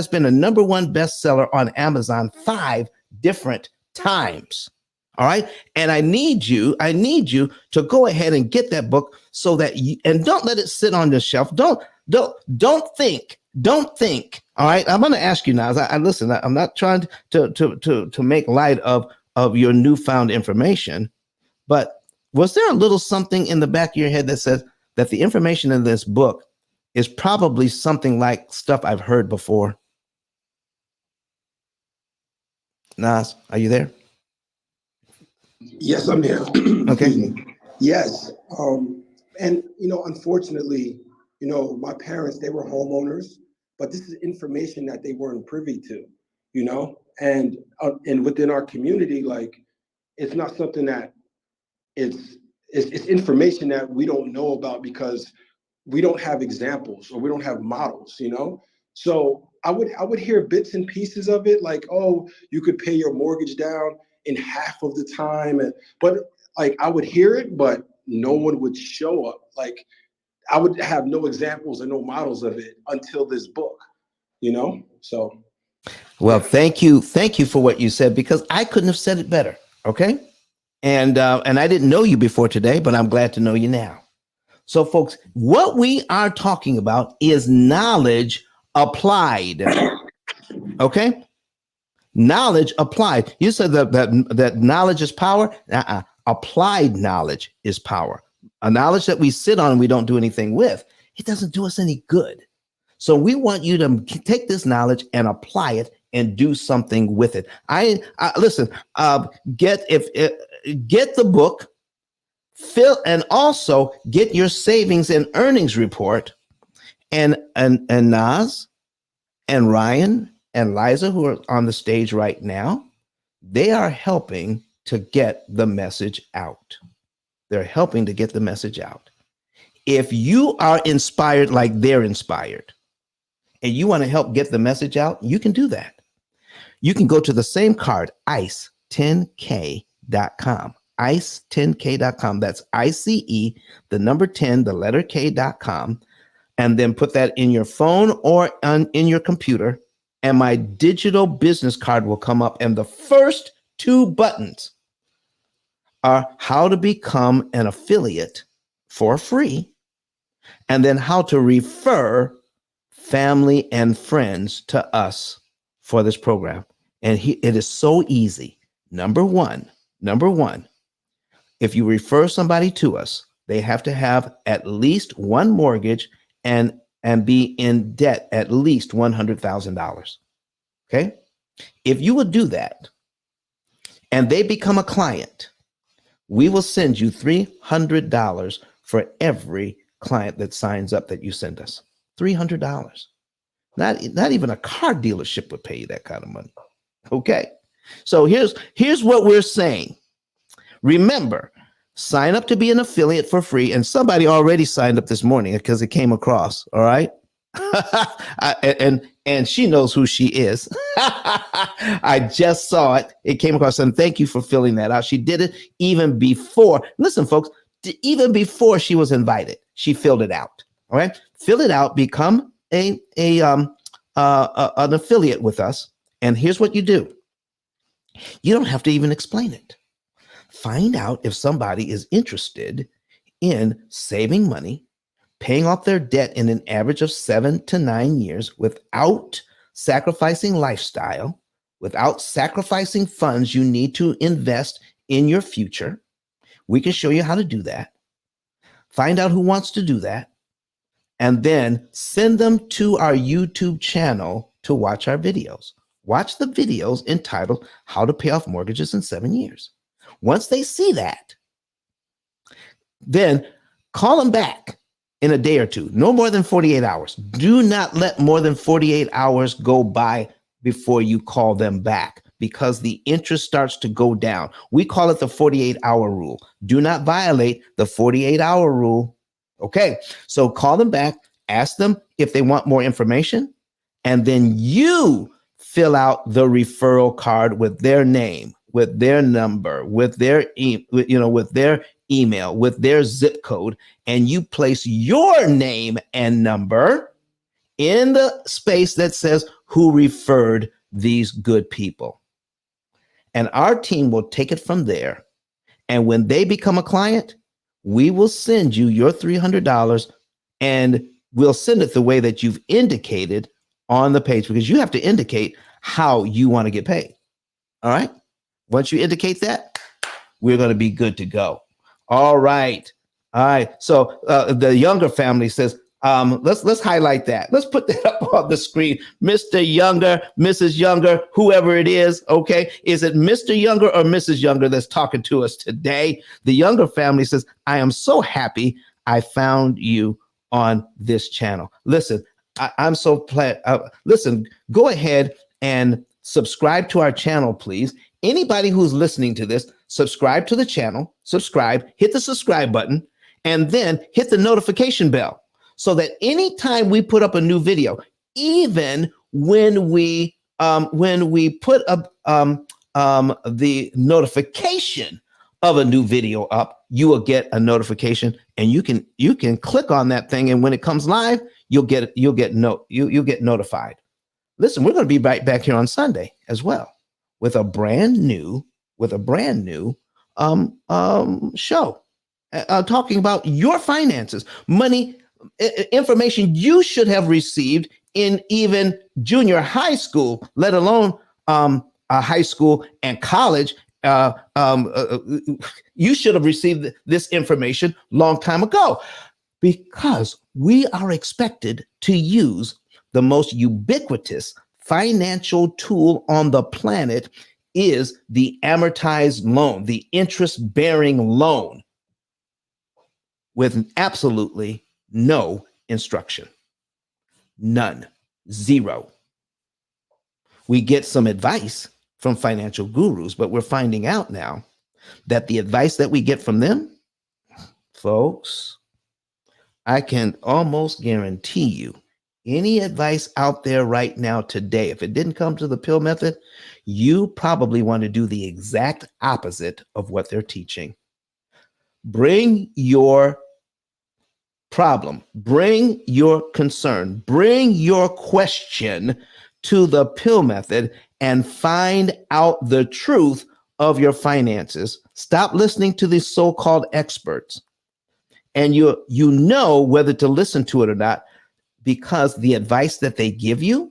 been a #1 bestseller on Amazon 5 different times. All right. And I need you to go ahead and get that book so that and don't let it sit on the shelf. Don't think. All right. I'm going to ask you now. Listen, I'm not trying to make light of your newfound information, but was there a little something in the back of your head that says that the information in this book is probably something like stuff I've heard before. Nas, are you there? Yes, I'm here. Okay. Excuse me. Yes. And, unfortunately, my parents, they were homeowners, but this is information that they weren't privy to, and within our community, like, it's not something that it's information that we don't know about because we don't have examples or we don't have models, So I would hear bits and pieces of it, like, oh, you could pay your mortgage down in half of the time, but like I would hear it, but no one would show up. Like I would have no examples and no models of it until this book, So Well, thank you for what you said, because I couldn't have said it better. Okay. And I didn't know you before today, but I'm glad to know you now. So, folks, what we are talking about is knowledge applied. Okay, knowledge applied. You said that knowledge is power. Applied knowledge is power. A knowledge that we sit on and we don't do anything with, it doesn't do us any good. So we want you to take this knowledge and apply it and do something with it. Listen. Get the book. And also get your savings and earnings report. And Nas and Ryan and Liza, who are on the stage right now, they are helping to get the message out. They're helping to get the message out. If you are inspired like they're inspired, and you want to help get the message out, you can do that. You can go to the same card, ice10k.com. ice10k.com. That's ICE, the number 10, the letter K.com. And then put that in your phone or in your computer. And my digital business card will come up. And the first two buttons are how to become an affiliate for free, and then how to refer family and friends to us for this program. And it is so easy. Number one, if you refer somebody to us, they have to have at least one mortgage and be in debt at least $100,000. Okay. If you would do that and they become a client, we will send you $300 for every client that signs up that you send us. $300. Not even a car dealership would pay you that kind of money. Okay. So here's what we're saying. Remember, sign up to be an affiliate for free. And somebody already signed up this morning because it came across. All right. and she knows who she is. I just saw it. It came across. And thank you for filling that out. She did it even before. Listen, folks, even before she was invited, she filled it out. All right. Fill it out. Become an affiliate with us. And here's what you do. You don't have to even explain it. Find out if somebody is interested in saving money, paying off their debt in an average of 7 to 9 years without sacrificing lifestyle, without sacrificing funds you need to invest in your future. We can show you how to do that. Find out who wants to do that, and then send them to our YouTube channel to watch our videos. Watch the videos entitled How to Pay Off Mortgages in 7 Years. Once they see that, then call them back in a day or two, no more than 48 hours. Do not let more than 48 hours go by before you call them back, because the interest starts to go down. We call it the 48-hour rule. Do not violate the 48-hour rule. Okay, so call them back, ask them if they want more information, and then you fill out the referral card with their name, with their number, with their with their email, with their zip code, and you place your name and number in the space that says who referred these good people. And our team will take it from there. And when they become a client, we will send you your $300, and we'll send it the way that you've indicated on the page, because you have to indicate how you want to get paid. All right. Once you indicate that, we're going to be good to go. All right. All right. So the younger family says, Let's highlight that. Let's put that up on the screen. Mr. Younger, Mrs. Younger, whoever it is. Okay. Is it Mr. Younger or Mrs. Younger that's talking to us today? The Younger family says, I am so happy I found you on this channel. Listen, I'm so glad. Listen, go ahead and subscribe to our channel, please. Anybody who's listening to this, subscribe to the channel, hit the subscribe button, and then hit the notification bell so that anytime we put up a new video, even when we put up the notification of a new video up, you will get a notification, and you can click on that thing, and when it comes live, you'll get notified. Listen, we're going to be right back here on Sunday as well with a brand new show talking about your finances, money, information you should have received in even junior high school, let alone high school and college. You should have received this information long time ago, because we are expected to use the most ubiquitous financial tool on the planet is the amortized loan, the interest-bearing loan, with absolutely no instruction. None. Zero. We get some advice from financial gurus, but we're finding out now that the advice that we get from them, folks, I can almost guarantee you any advice out there right now today, if it didn't come to the P.I.L.L method, you probably want to do the exact opposite of what they're teaching. Bring your problem, bring your concern, bring your question to the P.I.L.L method and find out the truth of your finances. Stop listening to these so-called experts. And you know whether to listen to it or not, because the advice that they give you,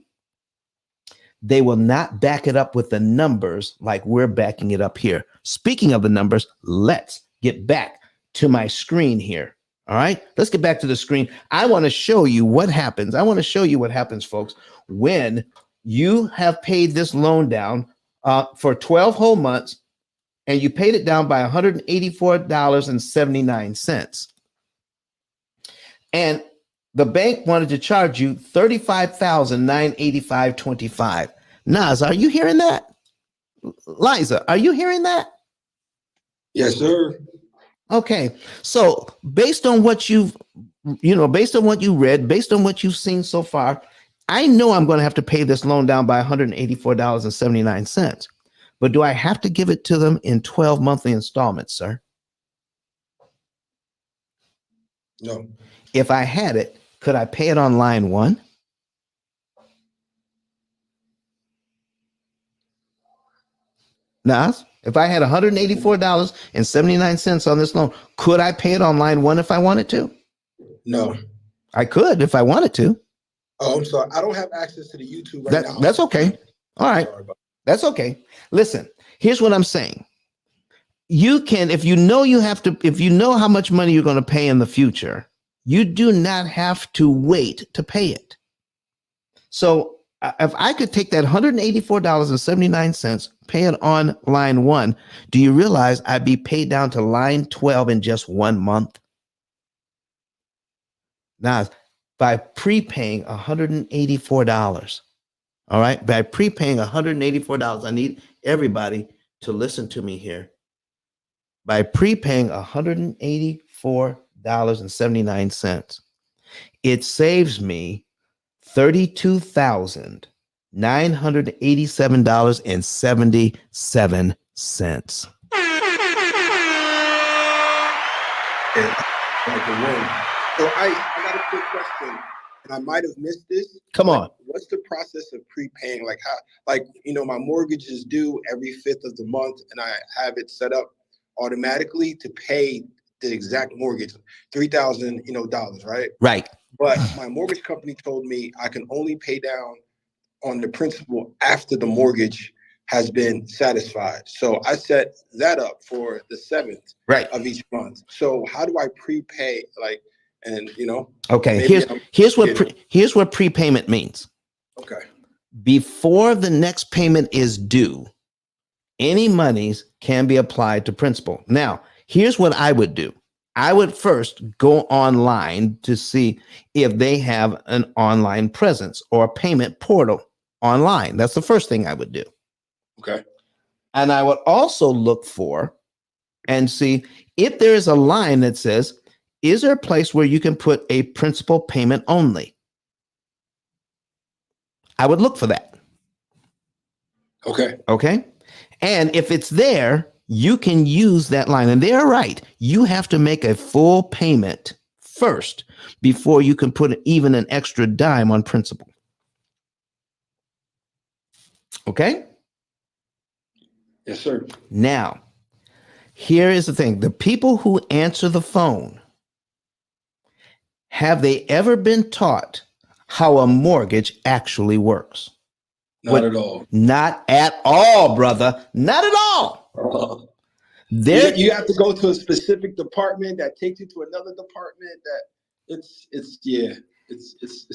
they will not back it up with the numbers like we're backing it up here. Speaking of the numbers, let's get back to my screen here. All right, let's get back to the screen. I want to show you what happens. I want to show you what happens, folks, when you have paid this loan down for 12 whole months, and you paid it down by $184.79. And the bank wanted to charge you $35,985.25. Nas, are you hearing that? Liza, are you hearing that? Yes, sir. Okay, so based on what you've, based on what you read, based on what you've seen so far, I know I'm going to have to pay this loan down by $184.79. But do I have to give it to them in 12 monthly installments, sir? No. If I had it, could I pay it on line one? Nas, if I had $184.79 on this loan, could I pay it on line one if I wanted to? No. I could if I wanted to. Oh, I'm sorry. I don't have access to the YouTube right now. That's okay. All right. That's okay. Listen, here's what I'm saying. You can, if you know how much money you're going to pay in the future, you do not have to wait to pay it. So if I could take that $184.79, pay it on line one, do you realize I'd be paid down to line 12 in just 1 month? Now, by prepaying $184, all right, by prepaying $184, I need everybody to listen to me here. By prepaying $184.79, it saves me $32,987.77. So I got a quick question, and I might have missed this. Come on. What's the process of prepaying? Like how, my mortgage is due every 5th of the month, and I have it set up automatically to pay the exact mortgage, $3,000, right? Right. But my mortgage company told me I can only pay down on the principal after the mortgage has been satisfied. So I set that up for the 7th right. of each month. So how do I prepay? Like, and Okay, here's what prepayment means. Okay. Before the next payment is due, any monies can be applied to principal. Now, here's what I would do. I would first go online to see if they have an online presence or a payment portal online. That's the first thing I would do. Okay. And I would also look for and see if there is a line that says, is there a place where you can put a principal payment only? I would look for that. Okay. Okay. And if it's there, you can use that line. And they're right. You have to make a full payment first before you can put even an extra dime on principal. Okay? Yes, sir. Now, here is the thing. The people who answer the phone, have they ever been taught how a mortgage actually works? Not at all. Not at all, brother. Not at all. You have to go to a specific department that takes you to another department. That it's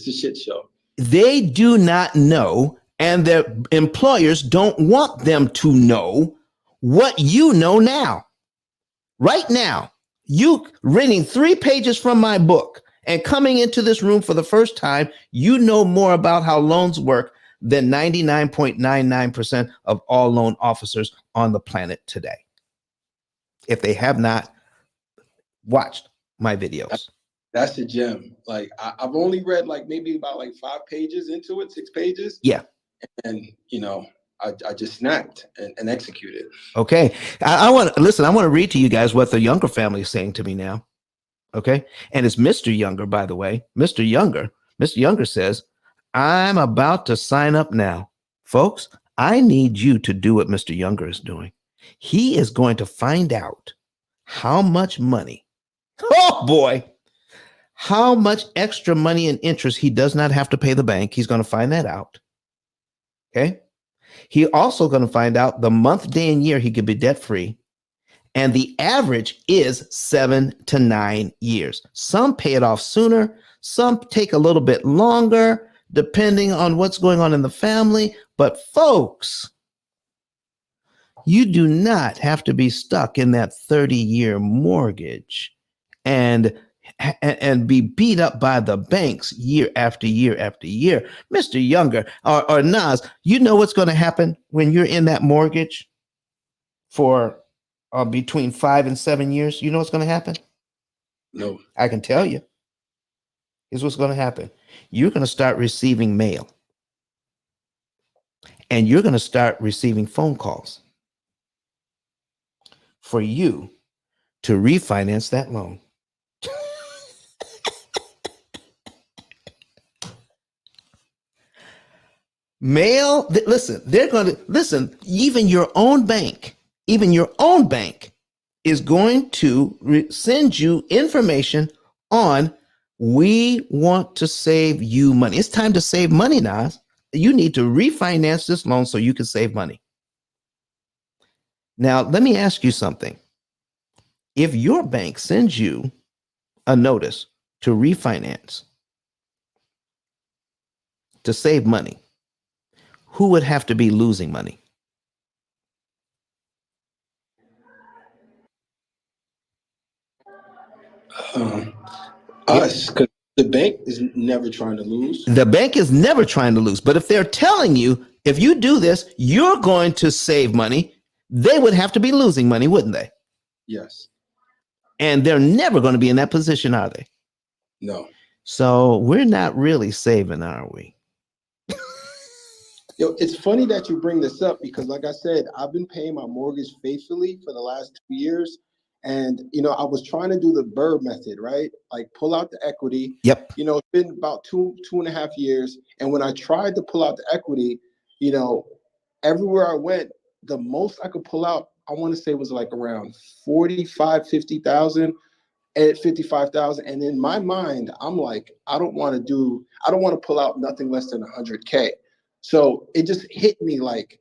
a shit show. They do not know, and their employers don't want them to know what you know now. Right now, you reading 3 pages from my book and coming into this room for the first time, you know more about how loans work than 99.99% of all loan officers on the planet today. If they have not watched my videos. That's a gem. Like I've only read maybe about 5 pages into it, 6 pages. Yeah. And I just snapped and executed. Okay. I want to read to you guys what the Younger family is saying to me now. Okay. And it's Mr. Younger, by the way. Mr. Younger says, I'm about to sign up now. Folks, I need you to do what Mr. Younger is doing. He is going to find out how much money, oh boy, how much extra money and interest he does not have to pay the bank. He's going to find that out. Okay. He also going to find out the month, day, and year he could be debt free. And the average is 7 to 9 years. Some pay it off sooner. Some take a little bit longer, depending on what's going on in the family. But folks, you do not have to be stuck in that 30-year mortgage and be beat up by the banks year after year after year. Mr. Younger or Nas, you know what's going to happen when you're in that mortgage for between 5 and 7 years? You know what's going to happen? No. I can tell you. Here's what's going to happen. You're going to start receiving mail. And you're going to start receiving phone calls for you to refinance that loan. Mail, listen, they're going to, listen, even your own bank is going to send you information on, we want to save you money. It's time to save money, Nas. You need to refinance this loan so you can save money. Now, let me ask you something. If your bank sends you a notice to refinance to save money, who would have to be losing money? Us, because the bank is never trying to lose. The bank is never trying to lose. But if they're telling you, if you do this, you're going to save money, they would have to be losing money, wouldn't they? Yes. And they're never going to be in that position, are they? No. So we're not really saving, are we? It's funny that you bring this up because, like I said, I've been paying my mortgage faithfully for the last 2 years. And, I was trying to do the BRRRR method, right? Like pull out the equity. Yep. It's been about 2.5 years. And when I tried to pull out the equity, everywhere I went, the most I could pull out, I want to say was like around 50,000 at 55,000. And in my mind, I'm like, I don't want to pull out nothing less than 100K. So it just hit me like,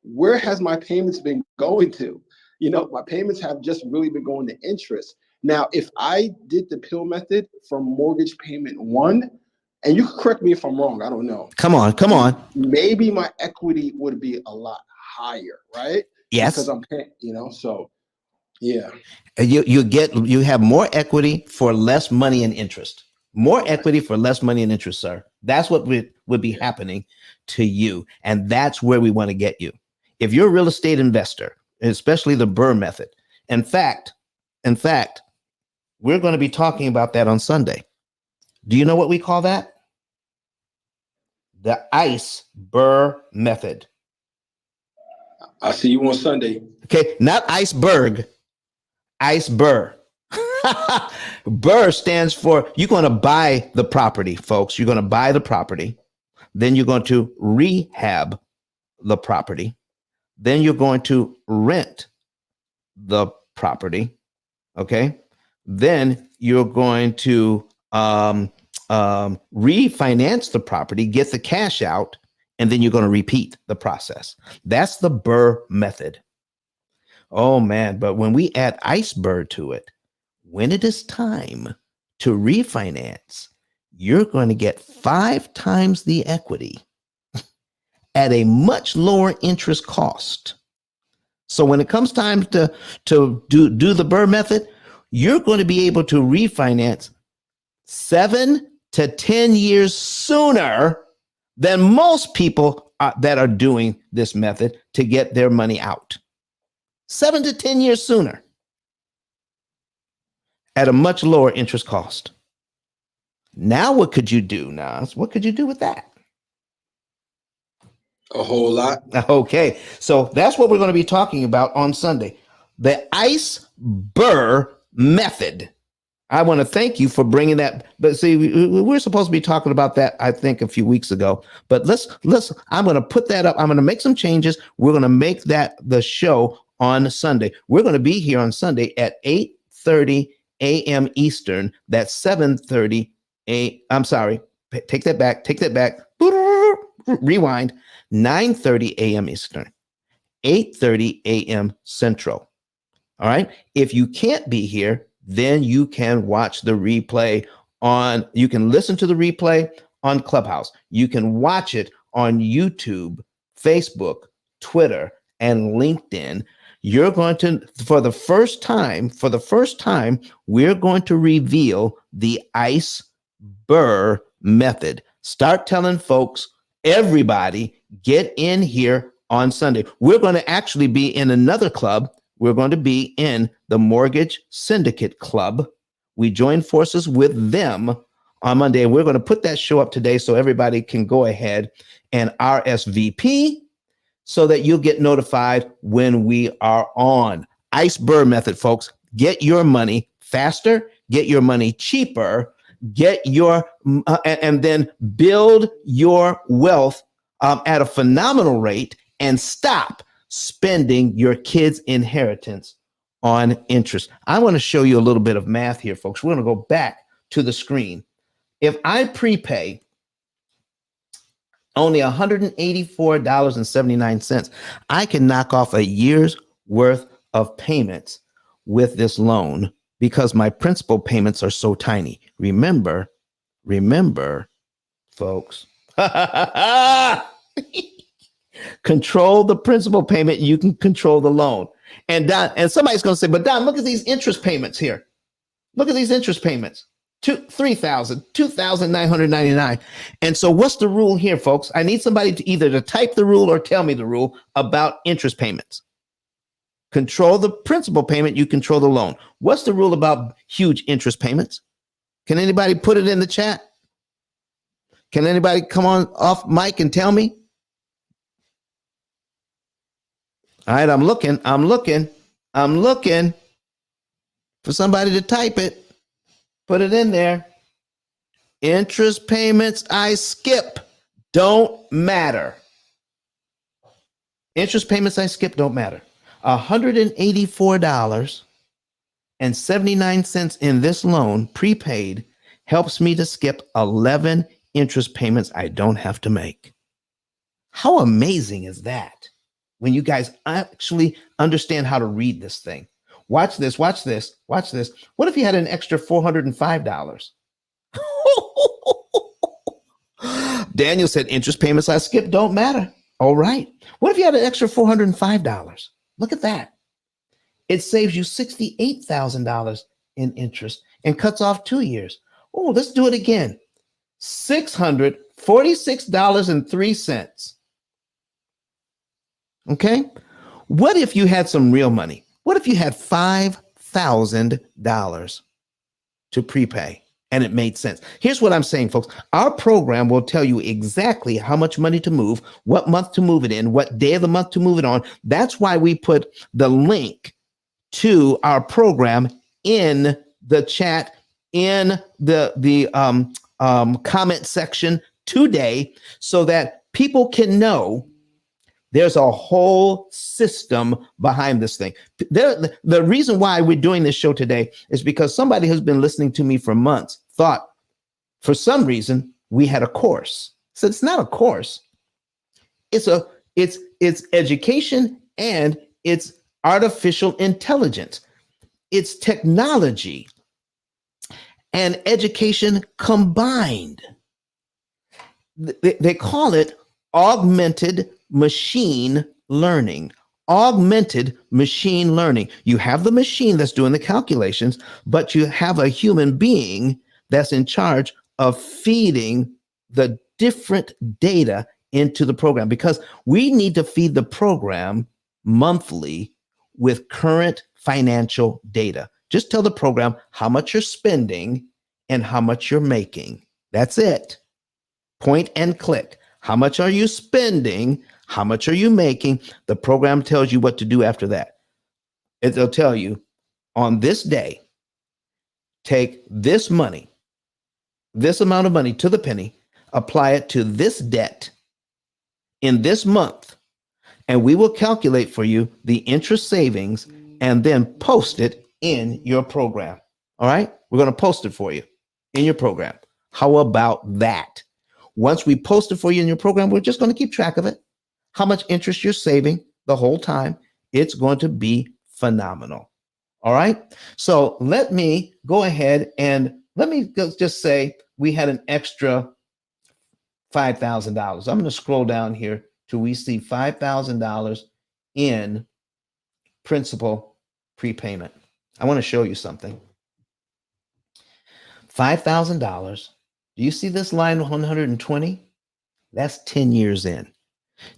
where has my payments been going to? My payments have just really been going to interest. Now, if I did the P.I.L.L method from mortgage payment 1, and you can correct me if I'm wrong, I don't know. Come on. Maybe my equity would be a lot higher, right? Yes. Because I'm paying, so yeah. You have more equity for less money and interest. More equity for less money and interest, sir. That's what would be happening to you. And that's where we want to get you. If you're a real estate investor, especially the BRRRR method. In fact, we're going to be talking about that on Sunday. Do you know what we call that? The ICE BRRRR method. I'll see you on Sunday. Okay, not iceberg, ICE BRRRR. BRRRR stands for, you're going to buy the property, folks. You're going to buy the property. Then you're going to rehab the property. Then you're going to rent the property. Okay. Then you're going to refinance the property, get the cash out, and then you're going to repeat the process. That's the BRRRR method. Oh man, but when we add iceberg to it, when it is time to refinance, you're going to get 5 times the equity at a much lower interest cost. So when it comes time to do the BRRRR method, you're going to be able to refinance 7 to 10 years sooner than most people that are doing this method to get their money out. 7 to 10 years sooner at a much lower interest cost. Now, what could you do, Nas? What could you do with that? A whole lot. Okay, so that's what we're going to be talking about on Sunday. The ICE BRRRR method. I want to thank you for bringing that. But see, we're supposed to be talking about that, I think, a few weeks ago. But let's. I'm going to put that up. I'm going to make some changes. We're going to make that the show on Sunday. We're going to be here on Sunday at 8:30 a.m. Eastern. That's 7:30 a. I'm sorry. Take that back. Rewind. 9:30 a.m. Eastern. 8:30 a.m. Central. All right. If you can't be here, then you can watch the replay you can listen to the replay on Clubhouse. You can watch it on YouTube, Facebook, Twitter, and LinkedIn. You're going to, for the first time, we're going to reveal the ICE BRRRR method. Start telling folks, everybody, get in here on Sunday. We're going to actually be in another club. We're going to be in the Mortgage Syndicate Club. We join forces with them on Monday, and we're going to put that show up today so everybody can go ahead and RSVP so that you'll get notified when we are on. ICE BRRRR method, folks. Get your money faster, get your money cheaper, and then build your wealth at a phenomenal rate and stop spending your kids' inheritance on interest. I want to show you a little bit of math here, folks. We're going to go back to the screen. If I prepay only $184.79, I can knock off a year's worth of payments with this loan because my principal payments are so tiny. Remember, folks, control the principal payment, you can control the loan. And Don, and somebody's going to say, but Don, look at these interest payments here. Look at these interest payments. $2,999. And so what's the rule here, folks? I need somebody to either type the rule or tell me the rule about interest payments. Control the principal payment, you control the loan. What's the rule about huge interest payments? Can anybody put it in the chat? Can anybody come on off mic and tell me? All right, I'm looking for somebody to type it. Put it in there. Interest payments I skip don't matter. Interest payments I skip don't matter. $184.79 in this loan prepaid helps me to skip 11 interest payments I don't have to make. How amazing is that? When you guys actually understand how to read this thing. Watch this, watch this, watch this. What if you had an extra $405? Daniel said interest payments I skipped don't matter. All right. What if you had an extra $405? Look at that. It saves you $68,000 in interest and cuts off 2 years. Oh, let's do it again. $646.03. Okay. What if you had some real money? What if you had $5,000 to prepay and it made sense? Here's what I'm saying, folks. Our program will tell you exactly how much money to move, what month to move it in, what day of the month to move it on. That's why we put the link to our program in the chat, in the comment section today, so that people can know there's a whole system behind this thing. The reason why we're doing this show today is because somebody who's been listening to me for months thought for some reason we had a course. So it's not a course. It's education and it's artificial intelligence. It's technology and education combined. They call it augmented machine learning. Augmented machine learning. You have the machine that's doing the calculations, but you have a human being that's in charge of feeding the different data into the program, because we need to feed the program monthly with current financial data. Just tell the program how much you're spending and how much you're making. That's it. Point and click. How much are you spending? How much are you making? The program tells you what to do after that. It'll tell you on this day, take this money, this amount of money to the penny, apply it to this debt in this month, and we will calculate for you the interest savings and then post it in your program. All right? We're going to post it for you in your program. How about that? Once we post it for you in your program, we're just going to keep track of it. How much interest you're saving the whole time. It's going to be phenomenal. All right. So let me go ahead and let me just say we had an extra $5,000. I'm going to scroll down here till we see $5,000 in principal prepayment. I want to show you something. $5,000. Do you see this line 120? That's 10 years in.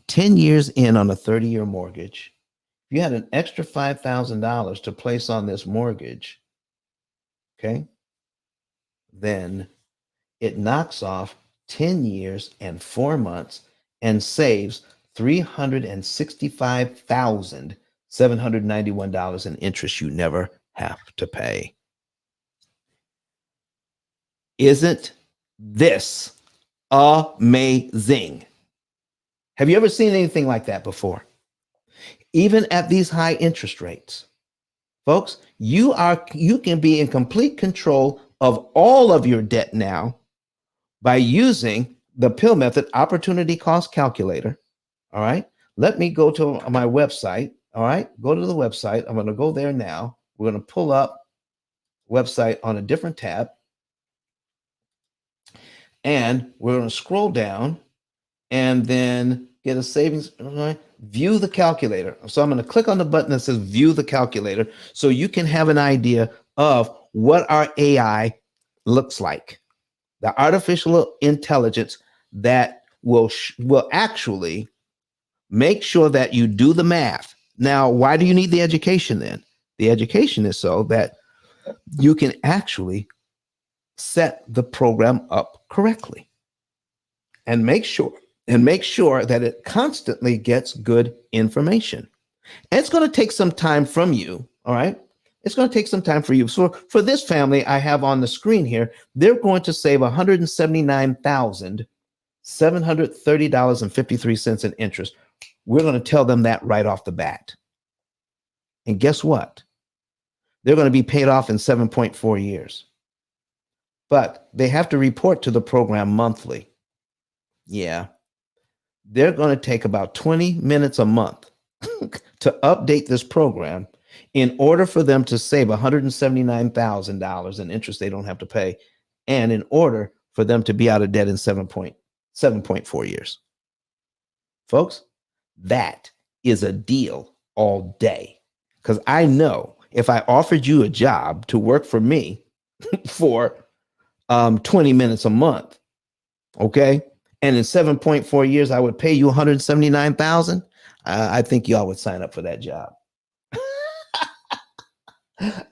10 years in on a 30-year mortgage. If you had an extra $5,000 to place on this mortgage, okay, then it knocks off 10 years and 4 months and saves $365,791 in interest you never have to pay. Isn't this amazing? Have you ever seen anything like that before? Even at these high interest rates, folks, you can be in complete control of all of your debt now by using the P.I.L.L method, opportunity cost calculator. All right. Let me go to my website. All right. Go to the website. I'm going to go there now. We're going to pull up website on a different tab. And we're going to scroll down and then get a savings. Right? View the calculator. So I'm going to click on the button that says view the calculator so you can have an idea of what our AI looks like. The artificial intelligence that will actually make sure that you do the math. Now, why do you need the education then? The education is so that you can actually set the program up correctly and make sure that it constantly gets good information. And it's going to take some time from you. All right. It's going to take some time for you. So for this family I have on the screen here, they're going to save $179,730.53 in interest. We're going to tell them that right off the bat. And guess what? They're going to be paid off in 7.4 years. But they have to report to the program monthly. Yeah. They're going to take about 20 minutes a month to update this program in order for them to save $179,000 in interest they don't have to pay, and in order for them to be out of debt in 7.4 years. Folks, that is a deal all day. Because I know if I offered you a job to work for me for 20 minutes a month, okay, and in 7.4 years I would pay you $179,000, I think y'all would sign up for that job.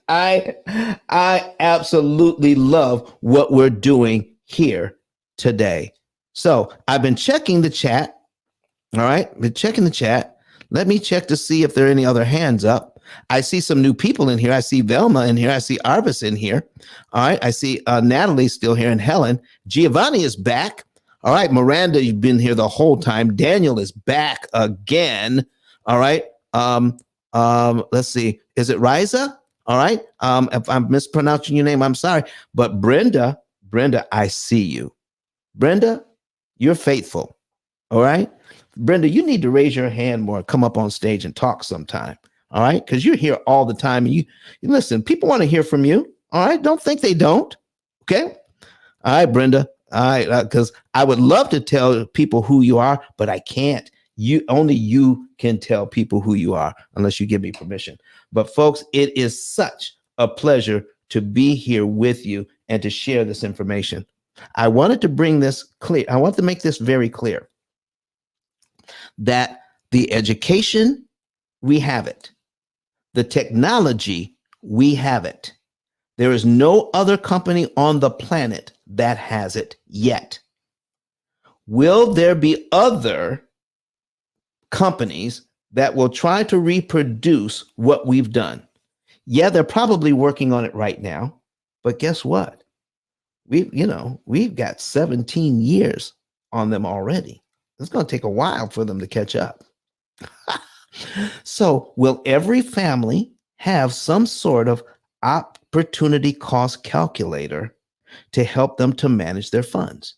I absolutely love what we're doing here today. So I've been checking the chat. All right, been checking the chat. Let me check to see if there are any other hands up. I see some new people in here. I see Velma in here. I see Arbus in here. All right, I see Natalie still here and Helen. Giovanni is back. All right, Miranda, you've been here the whole time. Daniel is back again. All right. Let's see. Is it Riza? All right. If I'm mispronouncing your name, I'm sorry. But Brenda, I see you. Brenda, you're faithful. All right. Brenda, you need to raise your hand more, come up on stage and talk sometime. All right. Because you're here all the time. And you listen, people want to hear from you. All right. Don't think they don't. Okay. All right, Brenda. All right. Because I would love to tell people who you are, but I can't. Only you can tell people who you are unless you give me permission. But folks, it is such a pleasure to be here with you and to share this information. I wanted to bring this clear. I want to make this very clear that the education, we have it. The technology, we have it. There is no other company on the planet that has it yet. Will there be other companies that will try to reproduce what we've done? Yeah, they're probably working on it right now, but guess what? We've got 17 years on them already. It's going to take a while for them to catch up. So will every family have some sort of opportunity cost calculator to help them to manage their funds?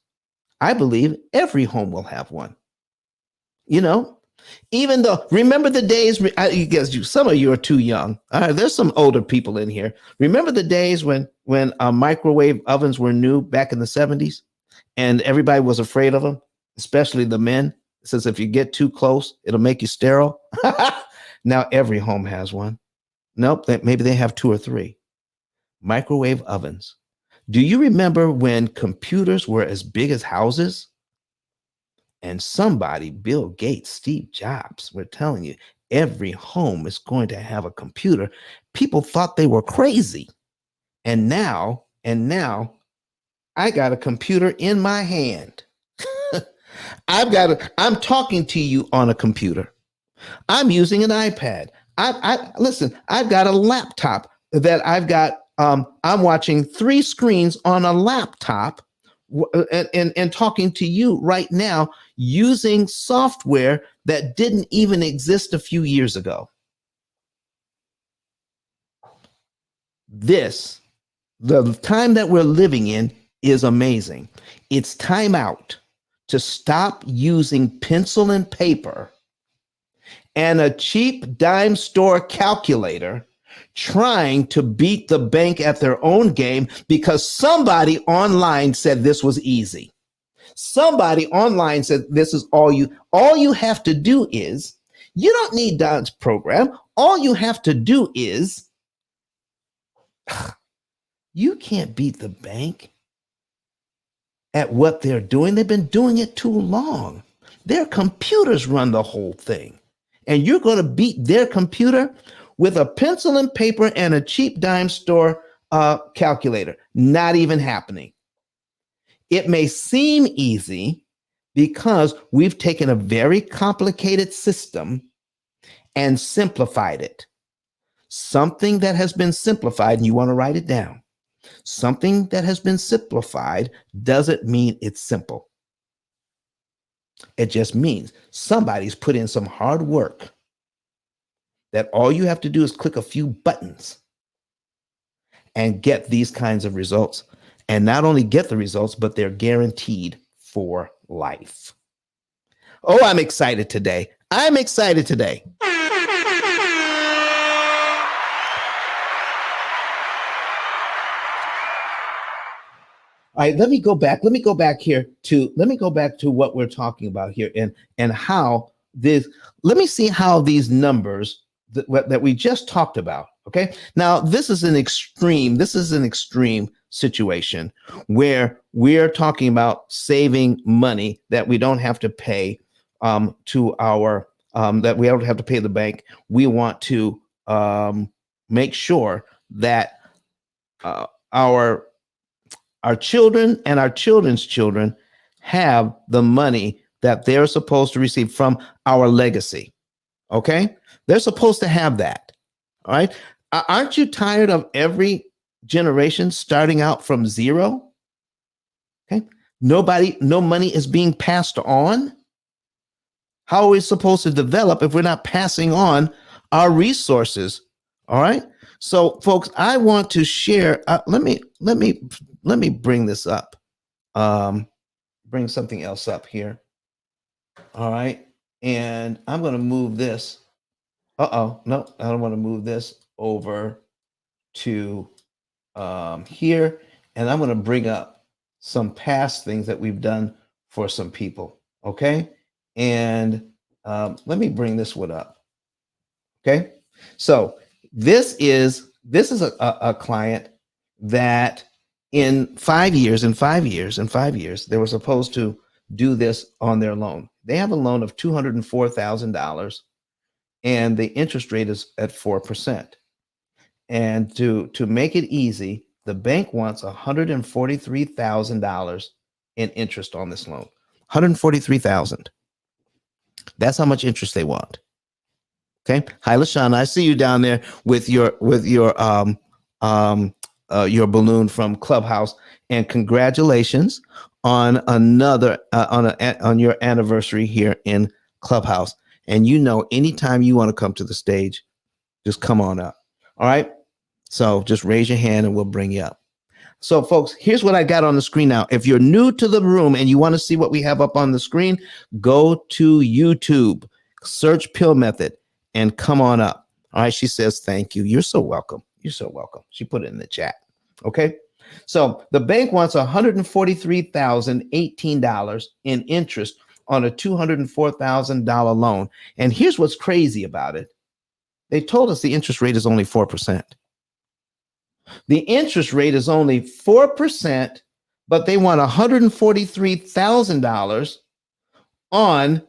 I believe every home will have one. Even though, remember the days, I guess some of you are too young. There's some older people in here. Remember the days when microwave ovens were new back in the 70s and everybody was afraid of them, especially the men? It says if you get too close, it'll make you sterile. Now every home has one. Nope, maybe they have 2 or 3. Microwave ovens. Do you remember when computers were as big as houses? And somebody, Bill Gates, Steve Jobs, we're telling you, every home is going to have a computer. People thought they were crazy. And now I got a computer in my hand. I'm talking to you on a computer. I'm using an iPad. Listen, I've got a laptop that I've got, I'm watching 3 screens on a laptop and talking to you right now using software that didn't even exist a few years ago. The time that we're living in is amazing. It's time out to stop using pencil and paper and a cheap dime store calculator trying to beat the bank at their own game because somebody online said this was easy. Somebody online said this is all you have to do is, you don't need Don's program. All you have to do is, you can't beat the bank at what they're doing. They've been doing it too long. Their computers run the whole thing. And you're going to beat their computer with a pencil and paper and a cheap dime store calculator. Not even happening. It may seem easy because we've taken a very complicated system and simplified it. Something that has been simplified, and you want to write it down. Something that has been simplified doesn't mean it's simple. It just means somebody's put in some hard work that all you have to do is click a few buttons and get these kinds of results. And not only get the results, but they're guaranteed for life. Oh, I'm excited today. I'm excited today. right, let me go back. Let me go back to what we're talking about here and how this, let me see how these numbers that we just talked about. Okay. Now this is an extreme situation where we're talking about saving money that we don't have to pay to our that we don't have to pay the bank. We want to make sure that our children and our children's children have the money that they're supposed to receive from our legacy. Okay? They're supposed to have that. All right? Aren't you tired of every generation starting out from zero? Okay? No money is being passed on. How are we supposed to develop if we're not passing on our resources? All right? So folks, I want to share let me bring this up. Bring something else up here. All right. And I'm going to move this. No, I don't want to move this over to here. And I'm going to bring up some past things that we've done for some people. Okay. And let me bring this one up. Okay. So this is a client that in 5 years, they were supposed to do this on their loan. They have a loan of $204,000 and the interest rate is at 4%. And to make it easy, the bank wants $143,000 in interest on this loan. $143,000. That's how much interest they want. Okay. Hi, LaShawn. I see you down there with your balloon from Clubhouse, and congratulations on another on your anniversary here in Clubhouse. And anytime you want to come to the stage, just come on up. All right. So just raise your hand and we'll bring you up. So folks, here's what I got on the screen now. If you're new to the room and you want to see what we have up on the screen, go to YouTube, search P.I.L.L method, and come on up. All right. She says, thank you. You're so welcome. You're so welcome. She put it in the chat. Okay. So the bank wants $143,018 in interest on a $204,000 loan. And here's what's crazy about it. They told us the interest rate is only 4%. The interest rate is only 4%, but they want $143,000 on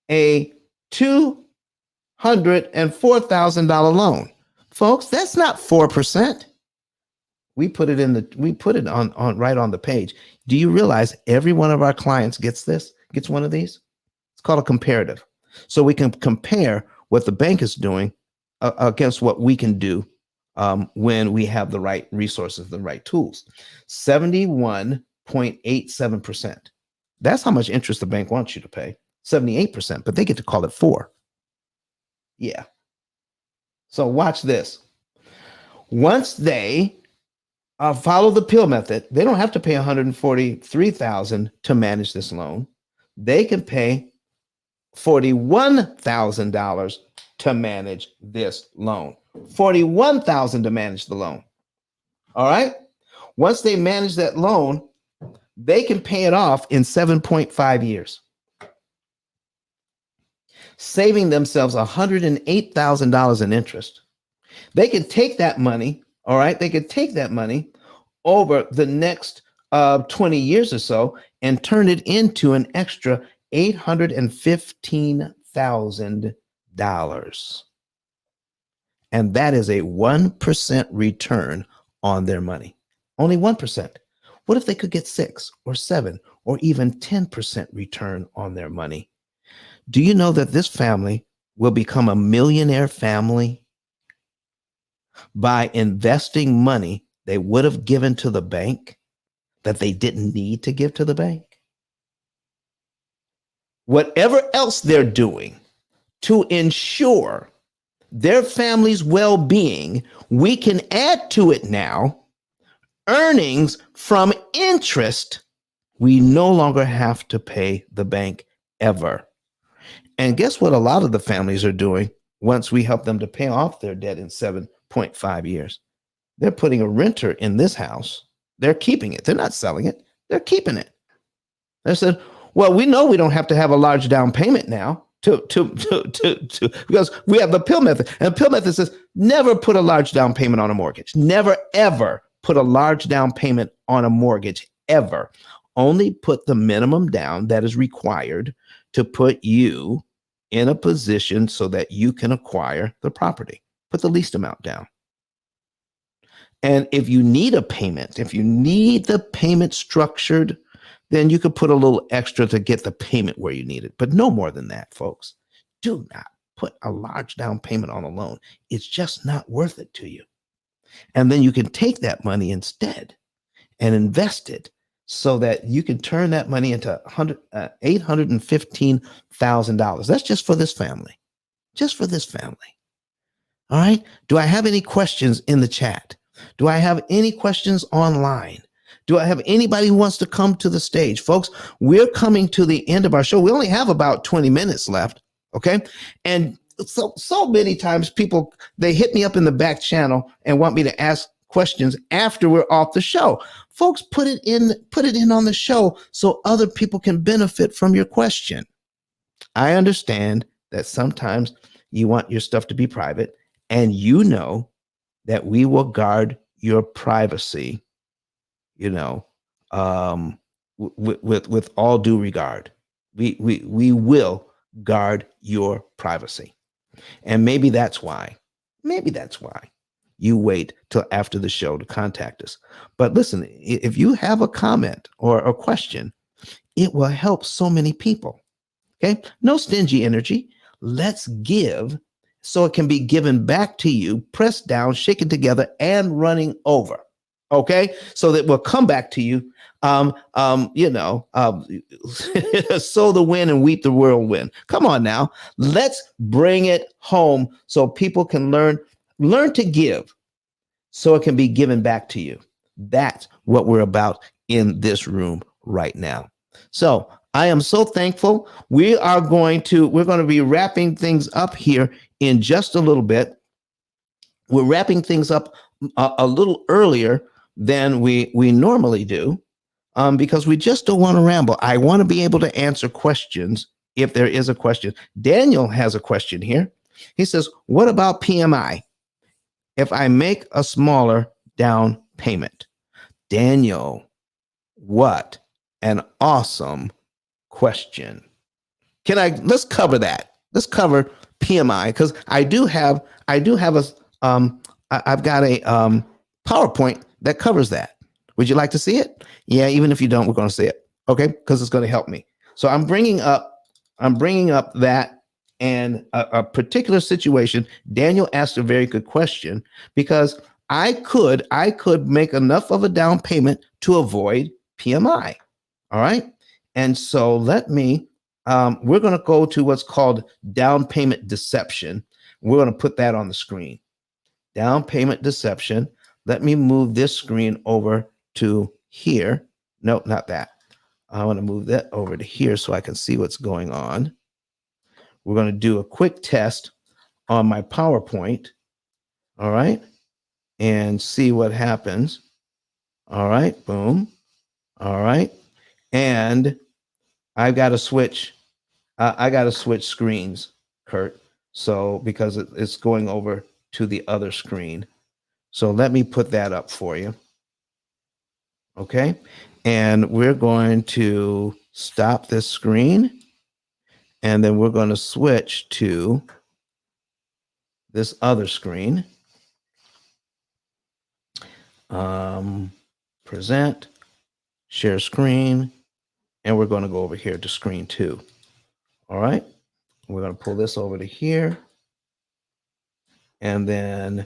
a $204,000 loan. Folks, that's not 4%. We put it on right on the page. Do you realize every one of our clients gets one of these? It's called a comparative. So we can compare what the bank is doing against what we can do when we have the right resources, the right tools. 71.87%. That's how much interest the bank wants you to pay. 78%, but they get to call it 4. Yeah. So watch this. Once they follow the P.I.L.L method, they don't have to pay $143,000 to manage this loan. They can pay $41,000 to manage this loan. $41,000 to manage the loan. All right. Once they manage that loan, they can pay it off in 7.5 years, saving themselves $108,000 in interest. They can take that money. All right. They could take that money over the next 20 years or so and turn it into an extra $815,000. And that is a 1% return on their money. Only 1%. What if they could get 6 or 7 or even 10% return on their money? Do you know that this family will become a millionaire family by investing money they would have given to the bank that they didn't need to give to the bank? Whatever else they're doing to ensure their family's well-being, we can add to it now earnings from interest we no longer have to pay the bank ever. And guess what a lot of the families are doing once we help them to pay off their debt in 7.5 years? They're putting a renter in this house. They're keeping it. They're not selling it. They're keeping it. They said, well, we know we don't have to have a large down payment now to because we have the P.I.L.L method. And the P.I.L.L method says never put a large down payment on a mortgage. Never, ever put a large down payment on a mortgage, ever. Only put the minimum down that is required to put you in a position so that you can acquire the property. Put the least amount down. And if you need a payment, if you need the payment structured, then you could put a little extra to get the payment where you need it. But no more than that, folks. Do not put a large down payment on a loan. It's just not worth it to you. And then you can take that money instead and invest it so that you can turn that money into $815,000. That's just for this family. Just for this family. All right. Do I have any questions in the chat? Do I have any questions online? Do I have anybody who wants to come to the stage? Folks, we're coming to the end of our show. We only have about 20 minutes left. Okay. And so many times people, they hit me up in the back channel and want me to ask questions after we're off the show. Folks, put it in on the show so other people can benefit from your question. I understand that sometimes you want your stuff to be private, and you know that we will guard your privacy, with all due regard. We will guard your privacy. And maybe that's why you wait till after the show to contact us. But listen, if you have a comment or a question, it will help so many people. Okay? No stingy energy. Let's give so it can be given back to you, pressed down, shaken together, and running over. Okay? So that we'll come back to you, sow the wind and weep the whirlwind. Come on now. Let's bring it home so people can learn to give so it can be given back to you. That's what we're about in this room right now. So I am so thankful. We're going to be wrapping things up here in just a little bit. We're wrapping things up a little earlier than we normally do, because we just don't want to ramble. I want to be able to answer questions if there is a question. Daniel has a question here. He says, what about PMI if I make a smaller down payment? Daniel, what an awesome question. Let's cover that. Let's cover PMI, because I've got a PowerPoint that covers that. Would you like to see it? Yeah, even if you don't, we're going to see it. Okay, because it's going to help me. So I'm bringing up that and a particular situation. Daniel asked a very good question, because I could make enough of a down payment to avoid PMI. All right. And so we're going to go to what's called down payment deception. We're going to put that on the screen. Down payment deception. Let me move this screen over to here. No, not that. I want to move that over to here so I can see what's going on. We're going to do a quick test on my PowerPoint. All right. And see what happens. All right. Boom. All right. And I've got to switch. I got to switch screens, Kurt. So because it's going over to the other screen. So let me put that up for you. Okay. And we're going to stop this screen. And then we're going to switch to this other screen. Present, share screen. And we're going to go over here to screen 2. All right. We're going to pull this over to here. And then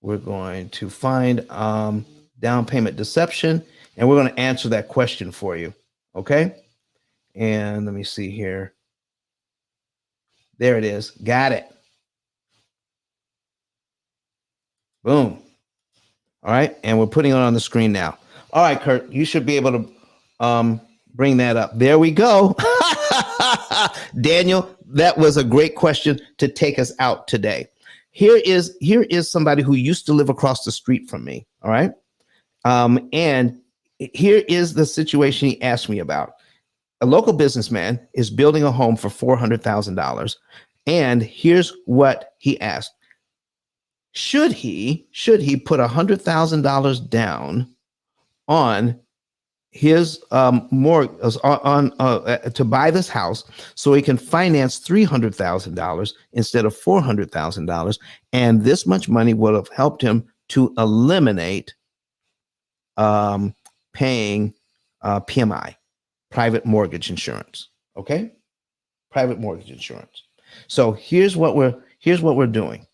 we're going to find down payment deception. And we're going to answer that question for you. Okay. And let me see here. There it is. Got it. Boom. All right. And we're putting it on the screen now. All right, Kurt, you should be able to bring that up. There we go. Daniel, that was a great question to take us out today. Here is somebody who used to live across the street from me. All right. And here is the situation he asked me about. A local businessman is building a home for $400,000. And here's what he asked. Should he put $100,000 down on his mortgage to buy this house so he can finance $300,000 instead of $400,000, and this much money would have helped him to eliminate paying PMI, private mortgage insurance. Okay, private mortgage insurance. So here's what we're doing.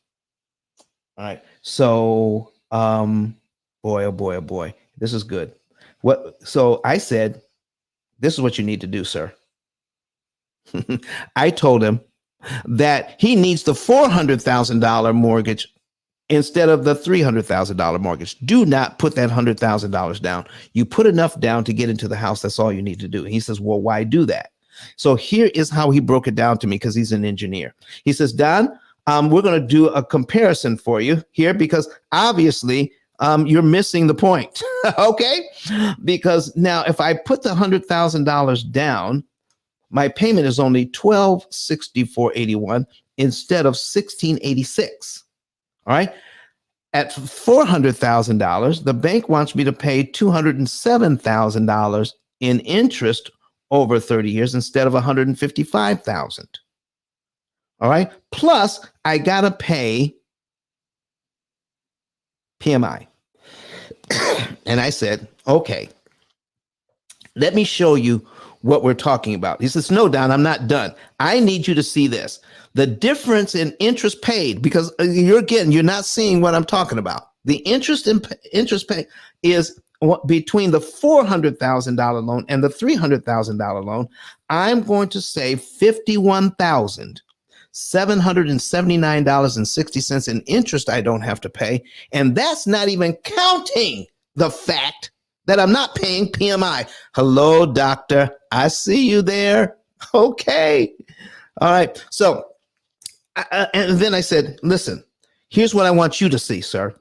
All right. So boy, oh boy, oh boy, this is good. So I said, this is what you need to do, sir. I told him that he needs the $400,000 mortgage instead of the $300,000 mortgage. Do not put that $100,000 down. You put enough down to get into the house. That's all you need to do. And he says, well, why do that? So here is how he broke it down to me, because he's an engineer. He says, Don, we're going to do a comparison for you here, because obviously you're missing the point. Okay, because now if I put the $100,000 down, my payment is only $1,264.81 instead of $1,686. All right. At $400,000, the bank wants me to pay $207,000 in interest over 30 years instead of $155,000. All right. Plus, I gotta pay PMI. And I said, okay, let me show you what we're talking about. He says, no, Don, I'm not done. I need you to see this. The difference in interest paid, because you're not seeing what I'm talking about. The interest paid is between the $400,000 loan and the $300,000 loan. I'm going to save $51,779.60 in interest I don't have to pay. And that's not even counting the fact that I'm not paying PMI. Hello, doctor. I see you there. Okay. All right. So, and then I said, listen, here's what I want you to see, sir.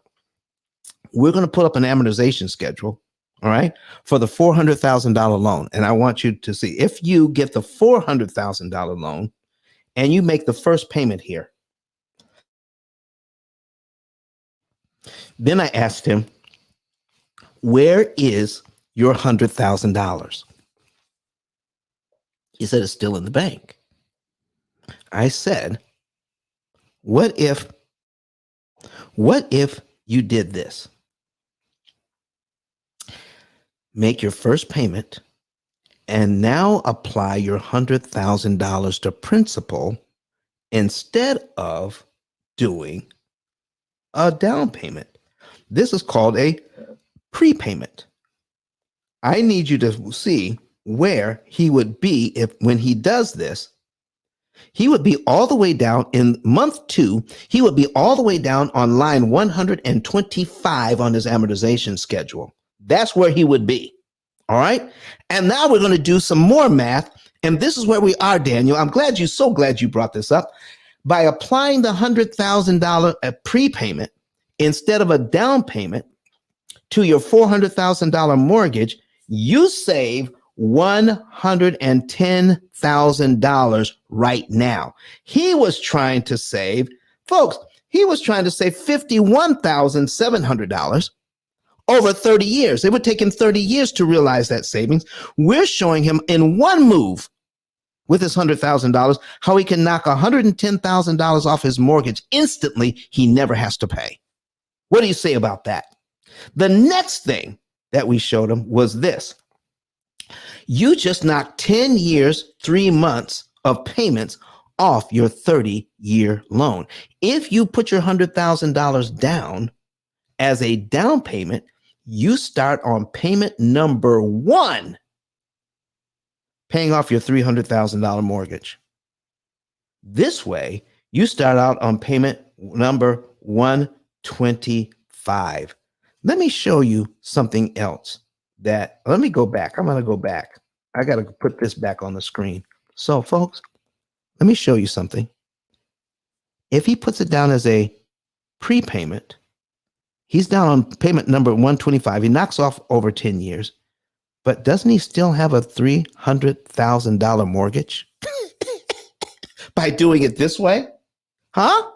We're going to put up an amortization schedule, all right, for the $400,000 loan. And I want you to see, if you get the $400,000 loan and you make the first payment here. Then I asked him, where is your $100,000? He said, it's still in the bank. I said, what if you did this? Make your first payment and now apply your $100,000 to principal instead of doing a down payment. This is called a prepayment. I need you to see where he would be when he does this. He would be all the way down in month 2. He would be all the way down on line 125 on his amortization schedule. That's where he would be. All right. And now we're going to do some more math. And this is where we are, Daniel. I'm so glad you brought this up. By applying the $100,000 prepayment instead of a down payment to your $400,000 mortgage, you save $110,000 right now. He was trying to save, folks, $51,700 over 30 years. It would take him 30 years to realize that savings. We're showing him in one move with his $100,000 how he can knock $110,000 off his mortgage instantly. He never has to pay. What do you say about that? The next thing that we showed him was this. You just knocked 10 years, 3 months of payments off your 30-year loan. If you put your $100,000 down as a down payment, you start on payment number 1, paying off your $300,000 mortgage. This way, you start out on payment number 125. Let me show you something else. Let me go back. I'm going to go back. I got to put this back on the screen. So, folks, let me show you something. If he puts it down as a prepayment, he's down on payment number 125. He knocks off over 10 years. But doesn't he still have a $300,000 mortgage by doing it this way? Huh?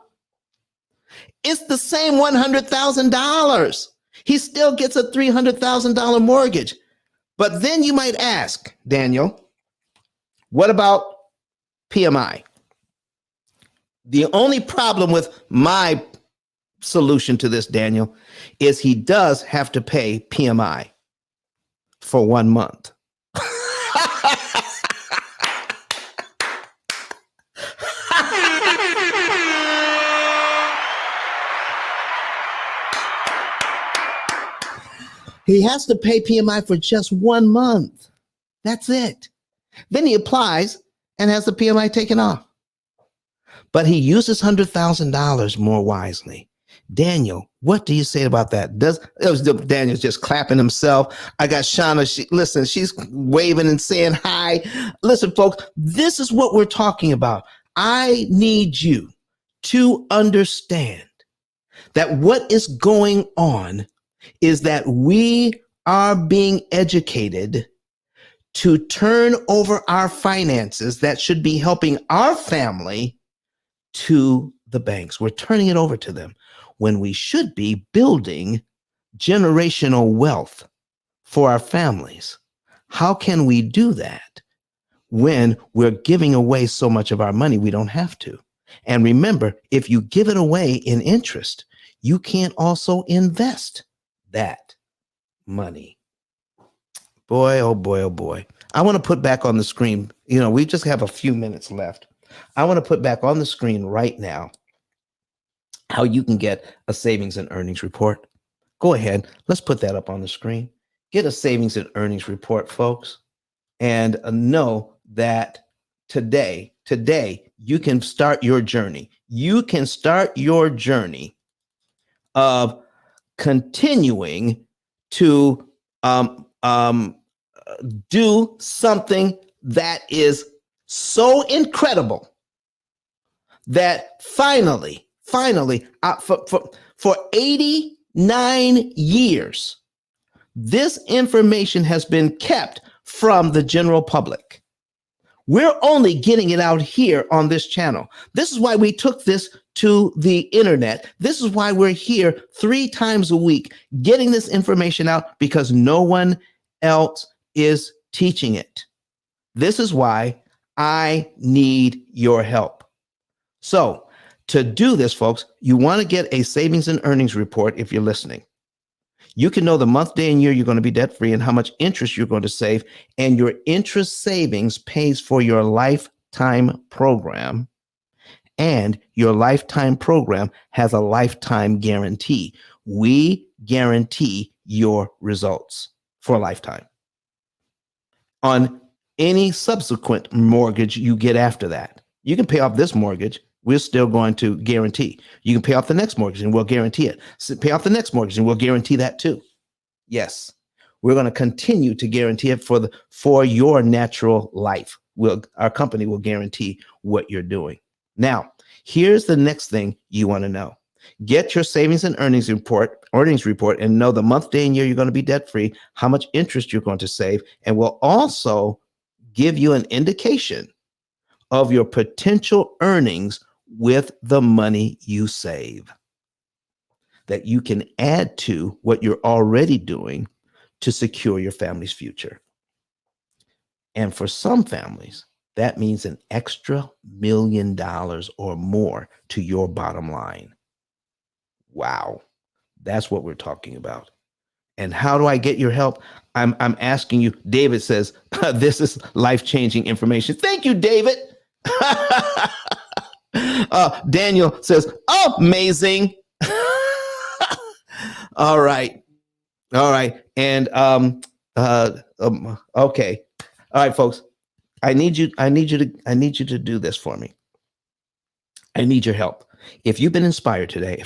It's the same $100,000. He still gets a $300,000 mortgage. But then you might ask, Daniel, what about PMI? The only problem with my solution to this, Daniel, is he does have to pay PMI for 1 month. He has to pay PMI for just 1 month. That's it. Then he applies and has the PMI taken off. But he uses $100,000 more wisely. Daniel, what do you say about that? Daniel's just clapping himself. I got Shauna. Listen, she's waving and saying hi. Listen, folks, this is what we're talking about. I need you to understand that what is going on is that we are being educated to turn over our finances that should be helping our family to the banks. We're turning it over to them when we should be building generational wealth for our families. How can we do that when we're giving away so much of our money we don't have to? And remember, if you give it away in interest, you can't also invest that money. Boy, oh boy, oh boy. I want to put back on the screen, we just have a few minutes left. I want to put back on the screen right now how you can get a savings and earnings report. Go ahead. Let's put that up on the screen. Get a savings and earnings report, folks, and know that today you can start your journey. You can start your journey of continuing to do something that is so incredible that finally, for 89 years, this information has been kept from the general public. We're only getting it out here on this channel. This is why we took this to the internet. This is why we're here 3 times a week, getting this information out, because no one else is teaching it. This is why I need your help. So to do this, folks, you want to get a savings and earnings report if you're listening. You can know the month, day, and year you're going to be debt-free and how much interest you're going to save. And your interest savings pays for your lifetime program. And your lifetime program has a lifetime guarantee. We guarantee your results for a lifetime. On any subsequent mortgage you get after that, you can pay off this mortgage. We're still going to guarantee. You can pay off the next mortgage and we'll guarantee it. So pay off the next mortgage and we'll guarantee that too. Yes, we're going to continue to guarantee it for your natural life. Our company will guarantee what you're doing. Now, here's the next thing you want to know. Get your savings and earnings report, and know the month, day, and year you're going to be debt-free, how much interest you're going to save, and we'll also give you an indication of your potential earnings with the money you save that you can add to what you're already doing to secure your family's future. And for some families, that means an extra $1 million or more to your bottom line. Wow, that's what we're talking about. And how do I get your help? I'm asking you. David says, this is life-changing information. Thank you, David. Daniel says, amazing. All right. And okay. All right, folks. I need you to do this for me. I need your help. If you've been inspired today,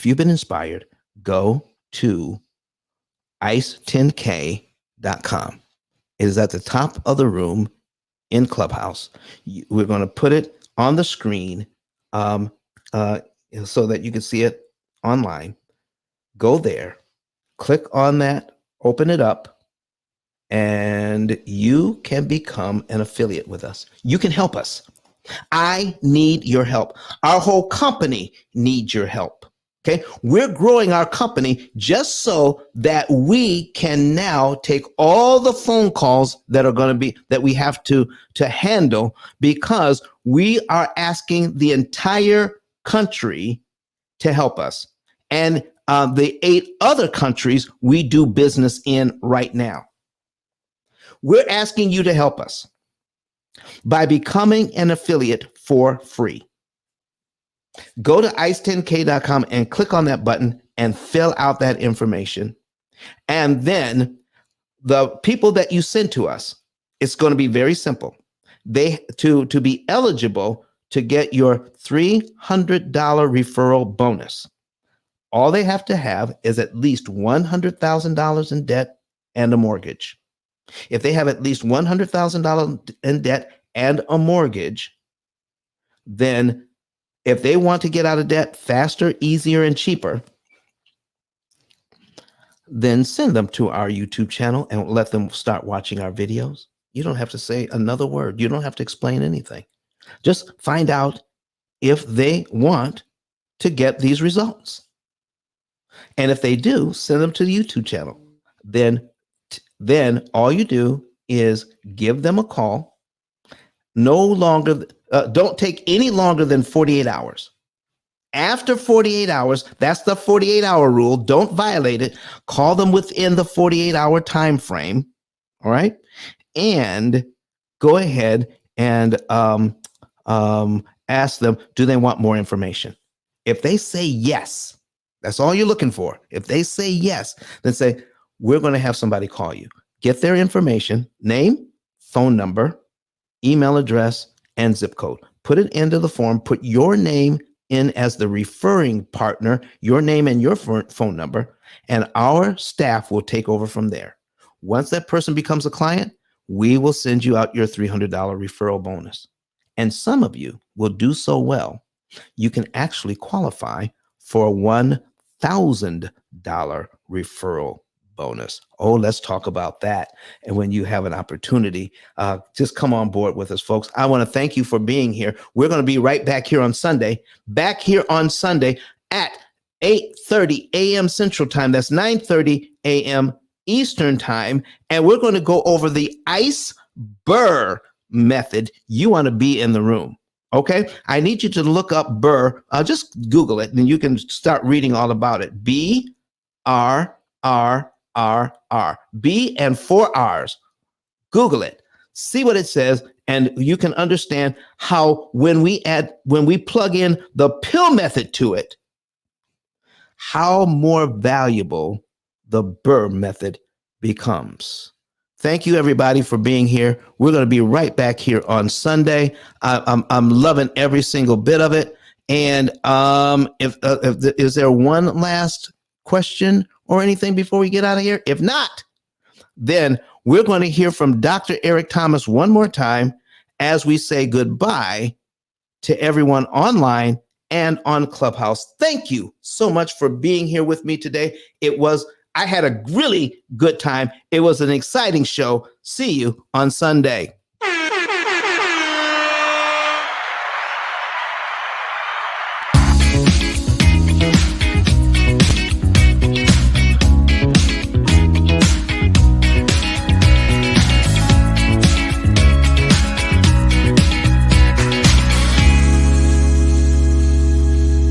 go to ice10k.com. It is at the top of the room in Clubhouse. We're going to put it on the screen so that you can see it online. Go there, click on that, open it up, and you can become an affiliate with us. You can help us. I need your help. Our whole company needs your help. Okay. We're growing our company just so that we can now take all the phone calls that are going to be, that we have to handle, because we are asking the entire country to help us. And the 8 other countries we do business in right now. We're asking you to help us by becoming an affiliate for free. Go to ice10k.com and click on that button and fill out that information. And then the people that you send to us, it's going to be very simple. They to be eligible to get your $300 referral bonus. All they have to have is at least $100,000 in debt and a mortgage. If they have at least $100,000 in debt and a mortgage, then if they want to get out of debt faster, easier, and cheaper, then send them to our YouTube channel and let them start watching our videos. You don't have to say another word. You don't have to explain anything. Just find out if they want to get these results. And if they do, send them to the YouTube channel. Then all you do is give them a call. No longer, don't take any longer than 48 hours. After 48 hours, that's the 48-hour rule. Don't violate it. Call them within the 48-hour time frame. All right. And go ahead and ask them, do they want more information? If they say yes, that's all you're looking for. If they say yes, then say, we're going to have somebody call you. Get their information, name, phone number, email address, and zip code. Put it into the form. Put your name in as the referring partner, your name and your phone number, and our staff will take over from there. Once that person becomes a client, we will send you out your $300 referral bonus. And some of you will do so well, you can actually qualify for a $1,000 referral bonus. Oh, let's talk about that. And when you have an opportunity, just come on board with us, folks. I want to thank you for being here. We're going to be right back here on Sunday, at 8:30 a.m. Central Time. That's 9:30 a.m. Eastern Time. And we're going to go over the ICE BRRRR method. You want to be in the room. Okay. I need you to look up BRRRR. Just Google it and you can start reading all about it. BRRRR. B and 4 R's. Google it. See what it says. And you can understand how when we plug in the P.I.L.L method to it, how more valuable the BRRRR method becomes. Thank you, everybody, for being here. We're going to be right back here on Sunday. I'm loving every single bit of it. And is there one last question or anything before we get out of here? If not, then we're going to hear from Dr. Eric Thomas one more time as we say goodbye to everyone online and on Clubhouse. Thank you so much for being here with me today. I had a really good time. It was an exciting show. See you on Sunday.